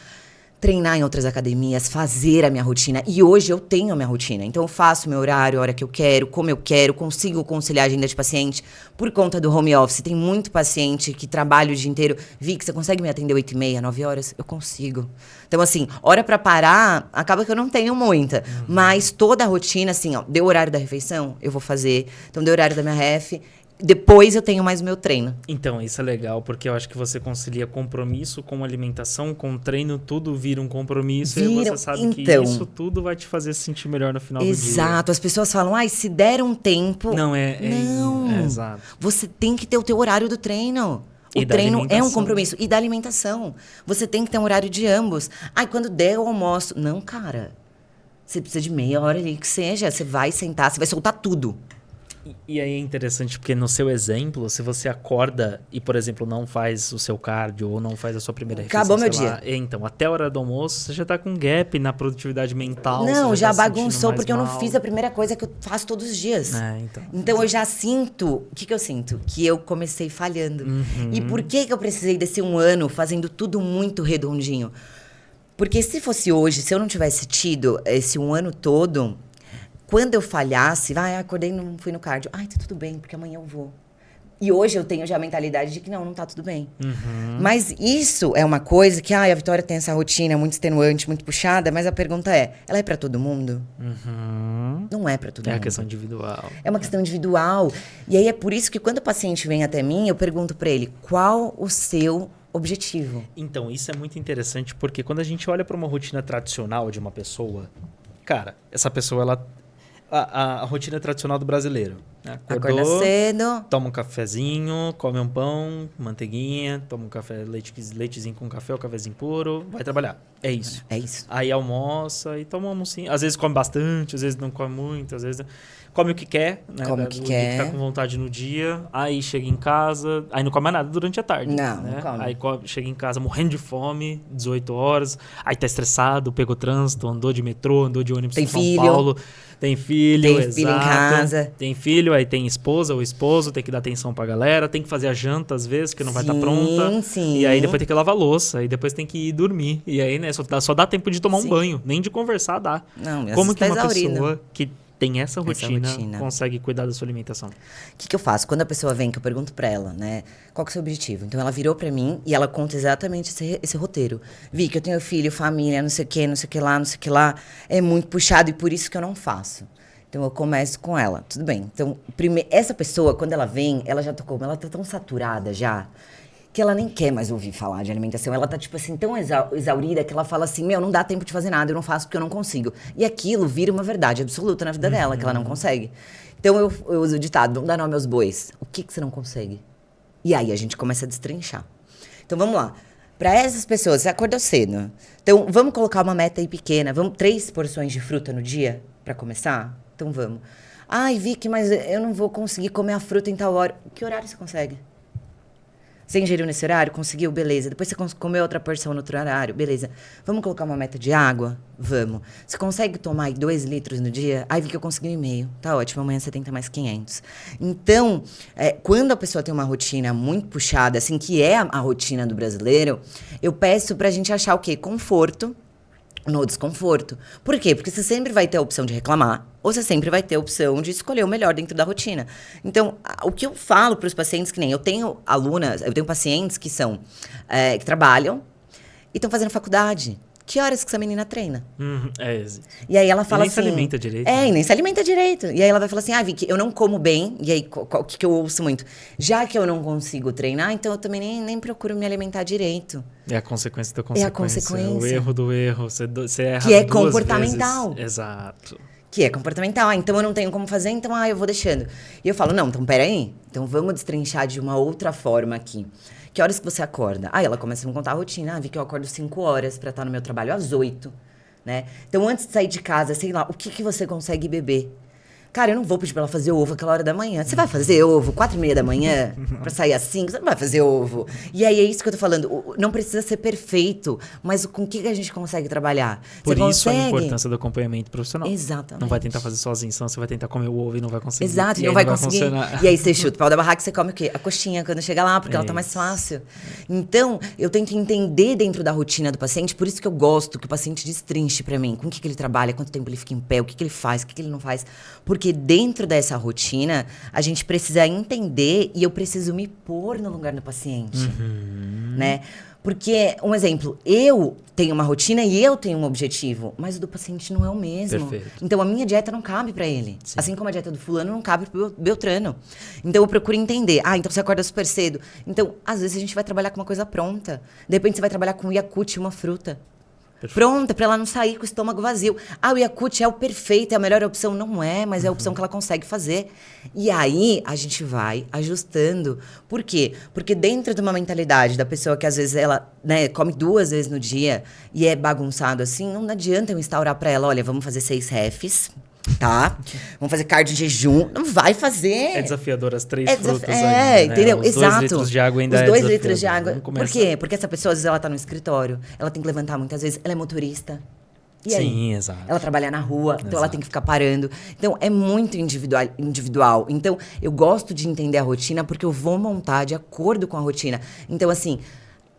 Treinar em outras academias, fazer a minha rotina. E hoje eu tenho a minha rotina. Então eu faço meu horário, a hora que eu quero, como eu quero, consigo conciliar a agenda de paciente. Por conta do home office, tem muito paciente que trabalha o dia inteiro. Vic, você consegue me atender 8h30, 9 horas? Eu consigo. Então, assim, hora pra parar, acaba que eu não tenho muita. Mas toda a rotina, assim, ó, deu o horário da refeição, eu vou fazer. Então, deu o horário da minha ref, depois eu tenho mais o meu treino.
Então, isso é legal, porque eu acho que você concilia compromisso com alimentação, com treino, tudo vira um compromisso, e você sabe que isso tudo vai te fazer se sentir melhor no final do dia.
Exato, as pessoas falam, se der um tempo...
Não,
exato. Você tem que ter o teu horário do treino. O treino é um compromisso. E da alimentação. Você tem que ter um horário de ambos. Quando der o almoço... Não, cara. Você precisa de meia hora ali que seja. Você vai sentar, você vai soltar tudo.
E aí é interessante porque no seu exemplo, se você acorda e, por exemplo, não faz o seu cardio ou não faz a sua primeira refeição...
Acabou meu dia.
Então, até a hora do almoço, você já tá com gap na produtividade mental.
Não, já bagunçou porque eu não fiz a primeira coisa que eu faço todos os dias. Então eu já sinto... O que eu sinto? Que eu comecei falhando. E por que eu precisei desse 1 ano fazendo tudo muito redondinho? Porque se fosse hoje, se eu não tivesse tido esse 1 ano todo... Quando eu falhasse, acordei e não fui no cardio. Tá tudo bem, porque amanhã eu vou. E hoje eu tenho já a mentalidade de que não tá tudo bem. Mas isso é uma coisa que, a Vitória tem essa rotina muito extenuante, muito puxada, mas a pergunta ela é pra todo mundo? Não é pra todo mundo.
É uma questão individual.
É uma questão individual. E aí é por isso que quando o paciente vem até mim, eu pergunto pra ele, qual o seu objetivo?
Então, isso é muito interessante, porque quando a gente olha pra uma rotina tradicional de uma pessoa, cara, essa pessoa, ela... A rotina tradicional do brasileiro. Né?
Acorda cedo.
Toma um cafezinho, come um pão, manteiguinha, toma um café, leitezinho com café ou cafezinho puro, vai trabalhar. É isso.
É isso.
Aí almoça e toma um almocinho. Às vezes come bastante, às vezes não come muito, às vezes... Come o que quer, né?
Come o que quer.
Fica com vontade no dia. Aí chega em casa... Aí não come nada durante a tarde.
Não,
né?
não come.
Aí chega em casa morrendo de fome, 18 horas. Aí tá estressado, pegou trânsito, andou de metrô, andou de ônibus em São Paulo. Tem filho,
Tem filho em casa.
Tem filho, aí tem esposa ou esposo, tem que dar atenção pra galera. Tem que fazer a janta, às vezes, que não vai estar pronta.
Sim.
E aí depois tem que lavar a louça. Aí depois tem que ir dormir. E aí, né, só dá tempo de tomar um banho. Nem de conversar dá.
Não,
como que uma
exaurindo.
Pessoa que tem essa rotina consegue cuidar da sua alimentação? O
que eu faço? Quando a pessoa vem, que eu pergunto pra ela, né? Qual que é o seu objetivo? Então, ela virou pra mim e ela conta exatamente esse roteiro. Vi que eu tenho filho, família, não sei o que lá, não sei o que lá. É muito puxado e por isso que eu não faço. Então, eu começo com ela. Tudo bem. Então, essa pessoa, quando ela vem, ela já tocou, ela tá tão saturada já, que ela nem quer mais ouvir falar de alimentação. Ela tá, tipo assim, tão exaurida que ela fala assim, não dá tempo de fazer nada, eu não faço porque eu não consigo. E aquilo vira uma verdade absoluta na vida dela, que ela não consegue. Então, eu uso o ditado, vamos dar nome aos bois. O que você não consegue? E aí, a gente começa a destrinchar. Então, vamos lá. Para essas pessoas, você acordou cedo. Então, vamos colocar uma meta aí pequena. 3 porções de fruta no dia, para começar? Então, vamos. Vicky, mas eu não vou conseguir comer a fruta em tal hora. Que horário você consegue? Você ingeriu nesse horário? Conseguiu? Beleza. Depois você comeu outra porção no outro horário? Beleza. Vamos colocar uma meta de água? Vamos. Você consegue tomar 2 litros no dia? Vi que eu consegui 1,5. Tá ótimo, amanhã você tenta mais 500. Então, quando a pessoa tem uma rotina muito puxada, assim, que é a rotina do brasileiro, eu peço pra gente achar o quê? Conforto no desconforto. Por quê? Porque você sempre vai ter a opção de reclamar, ou você sempre vai ter a opção de escolher o melhor dentro da rotina. Então, o que eu falo para os pacientes, que nem eu tenho pacientes que são que trabalham e estão fazendo faculdade. Que horas que essa menina treina? E aí ela fala assim...
nem se alimenta direito.
E nem se alimenta direito. E aí ela vai falar assim, Vicky, eu não como bem. E aí, o que eu ouço muito? Já que eu não consigo treinar, então eu também nem procuro me alimentar direito.
É a consequência da consequência.
É a consequência.
O erro do erro. Você erra
que é
2
comportamental.
vezes. Exato.
Que é comportamental. Então eu não tenho como fazer, então eu vou deixando. E eu falo, não, então peraí. Então vamos destrinchar de uma outra forma aqui. Que horas que você acorda? Ela começa a me contar a rotina. Vi que eu acordo 5 horas pra estar no meu trabalho às 8, né? Então, antes de sair de casa, sei lá, o que você consegue beber? Cara, eu não vou pedir pra ela fazer ovo àquela hora da manhã. Você vai fazer ovo 4h30 da manhã pra sair às 5? Você não vai fazer ovo. E aí, é isso que eu tô falando. Não precisa ser perfeito, mas com o que a gente consegue trabalhar?
Por isso a importância do acompanhamento profissional.
Exatamente.
Não vai tentar fazer sozinho, senão você vai tentar comer o ovo e não vai conseguir.
Exato, e não vai conseguir. E aí você chuta o pau da barraca e você come o quê? A coxinha quando chega lá, porque ela tá mais fácil. Então, eu tento entender dentro da rotina do paciente, por isso que eu gosto que o paciente destrinche pra mim com o que ele trabalha, quanto tempo ele fica em pé, o que ele faz, o que ele não faz. Porque dentro dessa rotina, a gente precisa entender e eu preciso me pôr no lugar do paciente, né? Porque, um exemplo, eu tenho uma rotina e eu tenho um objetivo, mas o do paciente não é o mesmo.
Perfeito.
Então, a minha dieta não cabe para ele.
Sim.
Assim como a dieta do fulano não cabe pro Beltrano. Então, eu procuro entender. Então você acorda super cedo. Então, às vezes, a gente vai trabalhar com uma coisa pronta. De repente, você vai trabalhar com um Yakult e uma fruta.
Perfeito.
Pronta, para ela não sair com o estômago vazio. O Yakult é o perfeito, é a melhor opção. Não é, mas é a opção que ela consegue fazer. E aí, a gente vai ajustando. Por quê? Porque dentro de uma mentalidade da pessoa que, às vezes, ela come 2 vezes no dia e é bagunçado assim, não adianta eu instaurar para ela, olha, vamos fazer 6 refs, tá? Vamos fazer cardio em jejum. Não vai fazer.
É desafiador as 3 frutas ainda, né?
Entendeu?
Os
Exato.
2 litros de água ainda
Os
é
2
desafiador.
litros de água.
Vamos
Por
começar.
quê? Porque essa pessoa, às vezes, ela tá no escritório, ela tem que levantar muitas vezes, ela é motorista. E aí?
Sim, exato.
Ela trabalha na rua, então ela
Exato.
tem que ficar parando. Então, é muito individual. Então, eu gosto de entender a rotina porque eu vou montar de acordo com a rotina. Então, assim,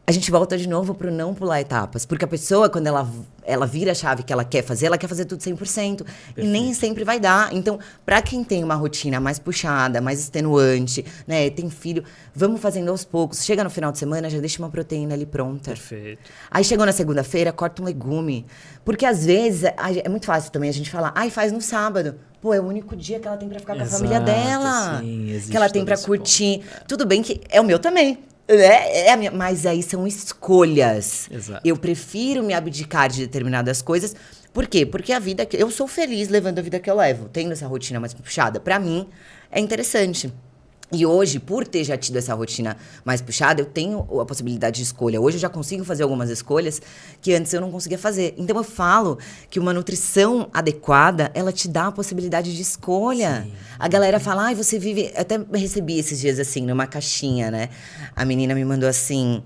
a gente volta de novo pro não pular etapas. Porque a pessoa, quando ela vira a chave que ela quer fazer tudo 100%. E nem sempre vai dar. Então, pra quem tem uma rotina mais puxada, mais extenuante, né, tem filho, vamos fazendo aos poucos. Chega no final de semana, já deixa uma proteína ali pronta.
Perfeito.
Aí chegou na segunda-feira, corta um legume. Porque às vezes é muito fácil também a gente falar, faz no sábado. Pô, é o único dia que ela tem pra ficar com a família dela.
Sim, existe
que ela tem
todo
pra
esse
curtir. Tudo bem que é o meu também. Né? É a minha, mas aí são escolhas.
Exato.
Eu prefiro me abdicar de determinadas coisas. Por quê? Porque a vida. Eu sou feliz levando a vida que eu levo, tendo essa rotina mais puxada. Pra mim, é interessante. E hoje, por ter já tido essa rotina mais puxada, eu tenho a possibilidade de escolha. Hoje eu já consigo fazer algumas escolhas que antes eu não conseguia fazer. Então eu falo que uma nutrição adequada, ela te dá a possibilidade de escolha.
Sim.
A galera fala, você vive... Eu até recebi esses dias assim, numa caixinha, né? A menina me mandou assim,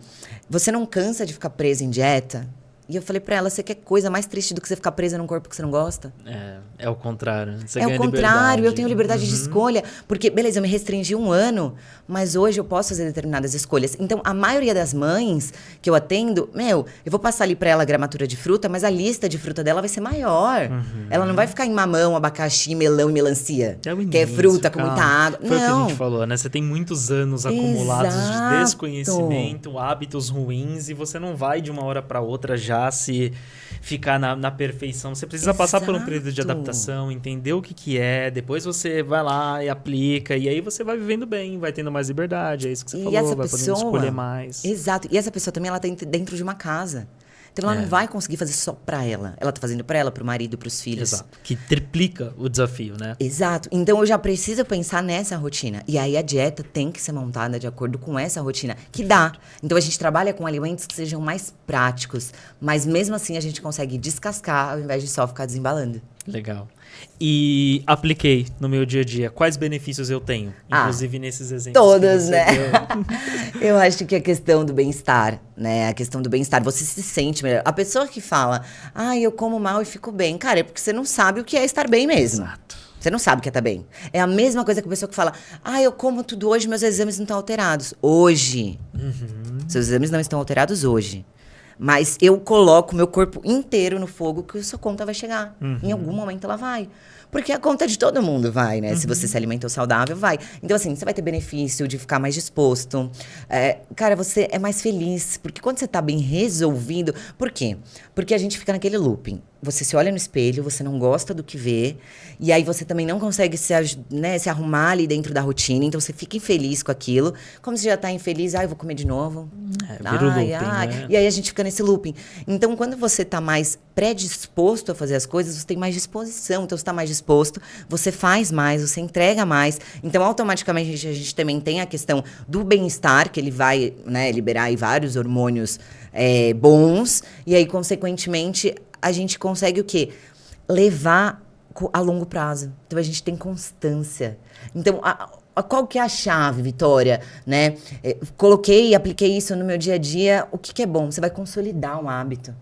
você não cansa de ficar presa em dieta? E eu falei pra ela, você quer coisa mais triste do que você ficar presa num corpo que você não gosta?
É o contrário. Você
É
ganha
o contrário,
liberdade.
eu tenho liberdade de escolha. Porque, beleza, eu me restringi 1 ano, mas hoje eu posso fazer determinadas escolhas. Então, a maioria das mães que eu atendo, eu vou passar ali pra ela a gramatura de fruta, mas a lista de fruta dela vai ser maior. Ela não vai ficar em mamão, abacaxi, melão e melancia.
É o
que é
início,
fruta com
calma.
muita água.
Foi o que a
Não.
gente falou, né? Você tem muitos anos acumulados de
Exato.
desconhecimento, hábitos ruins, e você não vai de uma hora para outra já se ficar na perfeição. Você precisa passar por um período de
Exato.
adaptação, entender o que é, depois você vai lá e aplica, e aí você vai vivendo bem, vai tendo mais liberdade, é isso que você
E
falou,
essa
vai podendo
pessoa...
escolher mais.
Exato. E essa pessoa também, ela tá dentro de uma casa. Então, ela não vai conseguir fazer só pra ela. Ela tá fazendo pra ela, pro marido, pros filhos.
Exato. Que triplica o desafio, né?
Exato. Então, eu já preciso pensar nessa rotina. E aí, a dieta tem que ser montada de acordo com essa rotina, que dá. Então, a gente trabalha com alimentos que sejam mais práticos, mas mesmo assim, a gente consegue descascar ao invés de só ficar desembalando.
Legal. E apliquei no meu dia a dia. Quais benefícios eu tenho? Inclusive nesses exemplos.
Todos,
que você
né?
deu.
Eu acho que a questão do bem-estar, né? A questão do bem-estar, você se sente melhor. A pessoa que fala, eu como mal e fico bem. Cara, é porque você não sabe o que é estar bem mesmo.
Exato.
Você não sabe o que é estar bem. É a mesma coisa que a pessoa que fala, eu como tudo hoje, meus exames não estão alterados. Hoje. Seus exames não estão alterados hoje. Mas eu coloco meu corpo inteiro no fogo que a sua conta vai chegar. Em algum momento ela vai. Porque a conta de todo mundo vai, né? Se você se alimentou saudável, vai. Então, assim, você vai ter benefício de ficar mais disposto. Cara, você é mais feliz. Porque quando você tá bem resolvido... Por quê? Porque a gente fica naquele looping. Você se olha no espelho, você não gosta do que vê. E aí você também não consegue se arrumar ali dentro da rotina. Então, você fica infeliz com aquilo. Como você já tá infeliz, eu vou comer de novo.
Vira o looping, né?
E aí a gente fica nesse looping. Então, quando você tá mais predisposto a fazer as coisas, você tem mais disposição. Então, você tá mais disposto, você faz mais, você entrega mais. Então, automaticamente, a gente também tem a questão do bem-estar, que ele vai, né, liberar aí vários hormônios bons. E aí, consequentemente, a gente consegue o quê? Levar a longo prazo. Então, a gente tem constância. Então, qual que é a chave, Vitória? Né? Apliquei isso no meu dia a dia. O que é bom? Você vai consolidar um hábito.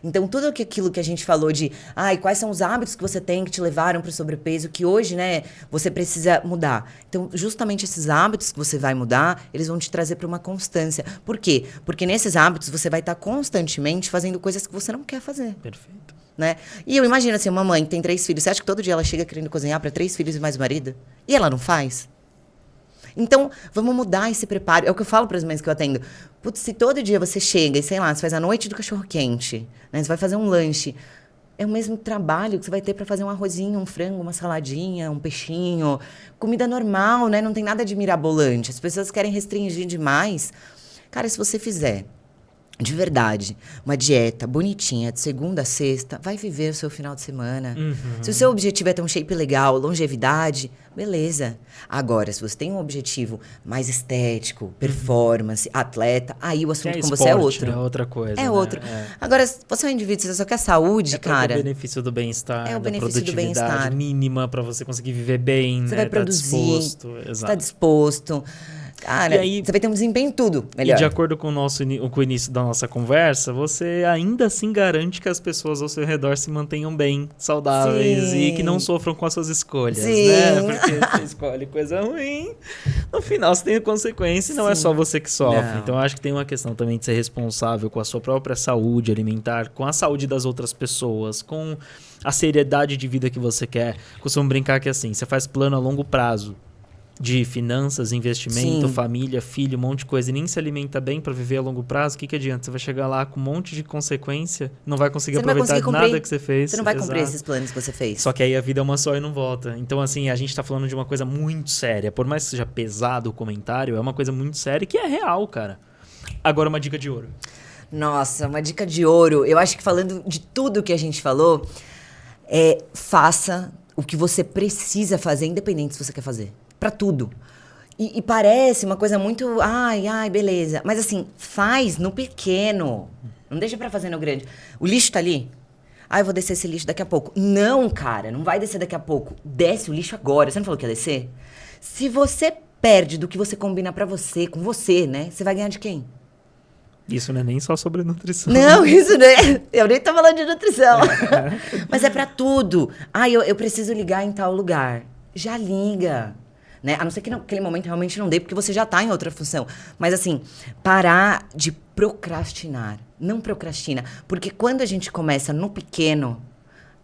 Então, tudo aquilo que a gente falou de quais são os hábitos que você tem que te levaram para o sobrepeso, que hoje, né, você precisa mudar. Então, justamente esses hábitos que você vai mudar, eles vão te trazer para uma constância. Por quê? Porque nesses hábitos você vai estar constantemente fazendo coisas que você não quer fazer.
Perfeito.
Né? E eu imagino assim, uma mãe que tem 3 filhos, você acha que todo dia ela chega querendo cozinhar para 3 filhos e mais o marido? E ela não faz? Então, vamos mudar esse preparo. É o que eu falo para as mães que eu atendo. Putz, se todo dia você chega e, sei lá, você faz a noite do cachorro-quente, né? Você vai fazer um lanche. É o mesmo trabalho que você vai ter para fazer um arrozinho, um frango, uma saladinha, um peixinho. Comida normal, né? Não tem nada de mirabolante. As pessoas querem restringir demais. Cara, se você fizer de verdade uma dieta bonitinha, de segunda a sexta, vai viver o seu final de semana. Se o seu objetivo é ter um shape legal, longevidade, beleza. Agora, se você tem um objetivo mais estético, performance, atleta, aí o assunto com você é outro.
É outra coisa.
É outro. Agora, se você é um indivíduo, você só quer saúde, cara.
É o benefício do bem-estar,
É o
da
benefício do
produtividade
bem-estar.
mínima para você conseguir viver bem,
Você
né?
vai produzir,
tá disposto.
você
Exato.
tá disposto. Cara,
E aí-
você vai ter um desempenho em tudo melhor.
E de acordo com com o início da nossa conversa, você ainda assim garante que as pessoas ao seu redor se mantenham bem, saudáveis
Sim.
e que não sofram com as suas escolhas,
Sim.
né? Porque você escolhe coisa ruim, no final você tem consequência e não é
Sim.
só você que sofre.
Não.
Então eu acho que tem uma questão também de ser responsável com a sua própria saúde alimentar, com a saúde das outras pessoas, com a seriedade de vida que você quer. Costumo brincar que assim, você faz plano a longo prazo. De finanças, investimento,
Sim.
família, filho, um monte de coisa, e nem se alimenta bem para viver a longo prazo, o que adianta? Você vai chegar lá com um monte de consequência, não vai conseguir
Você não vai
aproveitar
conseguir
nada
cumprir.
que você fez.
Você não vai cumprir
Exato.
esses planos que você fez.
Só que aí a vida é uma só e não volta. Então, assim, a gente tá falando de uma coisa muito séria. Por mais que seja pesado o comentário, é uma coisa muito séria e que é real, cara. Agora, uma dica de ouro.
Nossa, uma dica de ouro. Eu acho que falando de tudo que a gente falou, faça o que você precisa fazer, independente se você quer fazer. Pra tudo. E parece uma coisa muito... Ai, beleza. Mas assim, faz no pequeno. Não deixa pra fazer no grande. O lixo tá ali. Eu vou descer esse lixo daqui a pouco. Não, cara, não vai descer daqui a pouco. Desce o lixo agora. Você não falou que ia descer? Se você perde do que você combina pra você, com você, né? Você vai ganhar de quem?
Isso não é nem só sobre nutrição.
Não, isso não é. Eu nem tô falando de nutrição. Mas é pra tudo. Eu preciso ligar em tal lugar. Já liga. Né? A não ser que naquele momento realmente não dê, porque você já tá em outra função. Mas assim, parar de procrastinar. Não procrastina. Porque quando a gente começa no pequeno,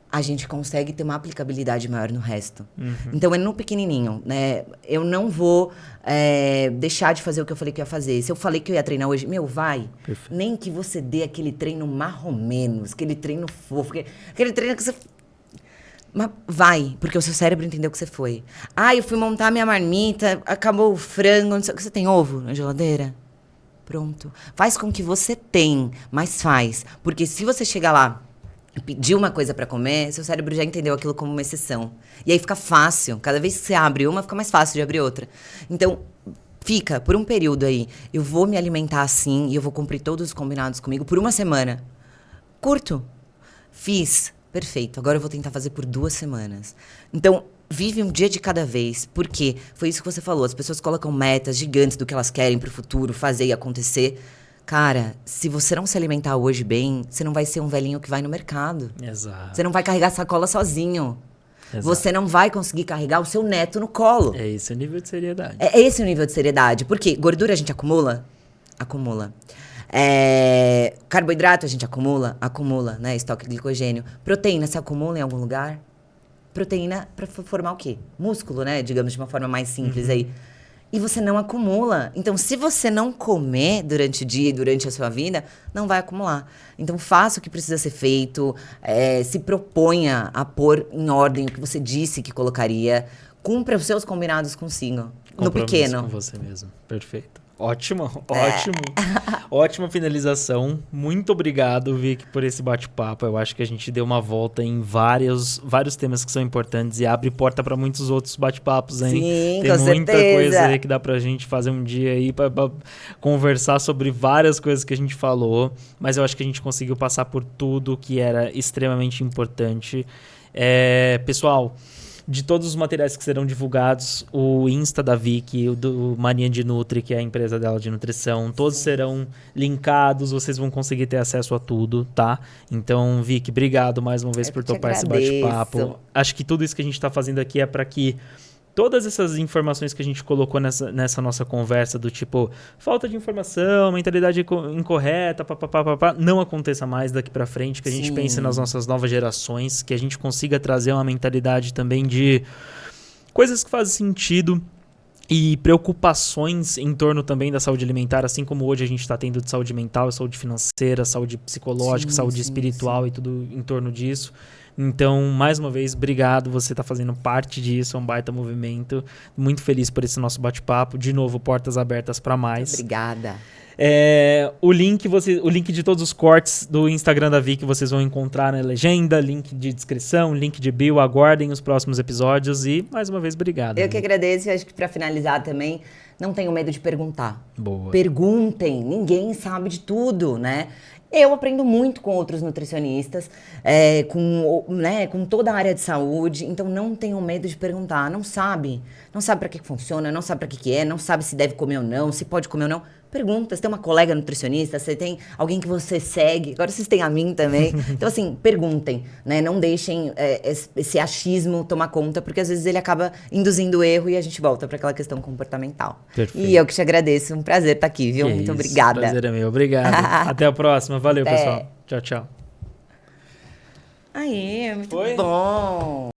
a gente consegue ter uma aplicabilidade maior no resto. Então é no pequenininho, né? Eu não vou deixar de fazer o que eu falei que eu ia fazer. Se eu falei que eu ia treinar hoje, vai.
Perfeito.
Nem que você dê aquele treino marromenos, aquele treino fofo, aquele treino que você... Mas vai, porque o seu cérebro entendeu que você foi. Eu fui montar minha marmita, acabou o frango, não sei o que. Você tem ovo na geladeira? Pronto. Faz com que você tem, mas faz. Porque se você chegar lá e pedir uma coisa pra comer, seu cérebro já entendeu aquilo como uma exceção. E aí fica fácil. Cada vez que você abre uma, fica mais fácil de abrir outra. Então, fica por um período aí. Eu vou me alimentar assim e eu vou cumprir todos os combinados comigo por uma semana. Curto. Fiz. Perfeito, agora eu vou tentar fazer por 2 semanas. Então, vive um dia de cada vez. Por quê? Foi isso que você falou. As pessoas colocam metas gigantes do que elas querem pro futuro, fazer e acontecer. Cara, se você não se alimentar hoje bem, você não vai ser um velhinho que vai no mercado.
Exato.
Você não vai carregar sacola sozinho.
Exato.
Você não vai conseguir carregar o seu neto no colo.
É esse o nível de seriedade.
É esse o nível de seriedade. Por quê? Gordura a gente acumula? Acumula. Carboidrato a gente acumula? Acumula, né? Estoque de glicogênio. Proteína se acumula em algum lugar? Proteína para formar o quê? Músculo, né? Digamos de uma forma mais simples aí. E você não acumula. Então, se você não comer durante o dia e durante a sua vida, não vai acumular. Então, faça o que precisa ser feito. Se proponha a pôr em ordem o que você disse que colocaria. Cumpra os seus combinados consigo. No
Compromisso
pequeno.
com você mesmo. Perfeito. Ótimo. Ótima finalização. Muito obrigado, Vic, por esse bate-papo. Eu acho que a gente deu uma volta em vários temas que são importantes e abre porta para muitos outros bate-papos, hein?
Sim,
Tem
com
muita
certeza.
coisa aí que dá pra gente fazer um dia aí pra conversar sobre várias coisas que a gente falou, mas eu acho que a gente conseguiu passar por tudo que era extremamente importante. Pessoal, de todos os materiais que serão divulgados, o Insta da Vicky, o do Mania de Nutri, que é a empresa dela de nutrição, todos serão linkados, vocês vão conseguir ter acesso a tudo, tá? Então, Vicky, obrigado mais uma vez por topar esse bate-papo. Acho que tudo isso que a gente tá fazendo aqui é para que todas essas informações que a gente colocou nessa nossa conversa, do tipo, falta de informação, mentalidade incorreta, não aconteça mais daqui pra frente, que a gente pense nas nossas novas gerações, que a gente consiga trazer uma mentalidade também de coisas que fazem sentido e preocupações em torno também da saúde alimentar, assim como hoje a gente está tendo de saúde mental, saúde financeira, saúde psicológica, saúde espiritual e tudo em torno disso. Então, mais uma vez, obrigado. Você está fazendo parte disso, é um baita movimento. Muito feliz por esse nosso bate-papo. De novo, portas abertas para mais.
Obrigada.
O link de todos os cortes do Instagram da Vicky vocês vão encontrar na legenda, link de descrição, link de bio. Aguardem os próximos episódios e, mais uma vez, obrigado.
Eu que agradeço e acho que para finalizar também, não tenham medo de perguntar.
Boa.
Perguntem, ninguém sabe de tudo, né? Eu aprendo muito com outros nutricionistas, com toda a área de saúde, então não tenham medo de perguntar. Não sabe para que funciona, não sabe para que é, não sabe se deve comer ou não, se pode comer ou não. Pergunta, você tem uma colega nutricionista, você tem alguém que você segue, agora vocês têm a mim também. Então, assim, perguntem, né? Não deixem esse achismo tomar conta, porque às vezes ele acaba induzindo o erro e a gente volta para aquela questão comportamental.
Perfeito.
E eu que te agradeço, um prazer estar aqui, viu? Muito obrigada.
Prazer é meu, obrigado. Até a próxima, valeu, pessoal. Tchau, tchau.
Aí, muito bom.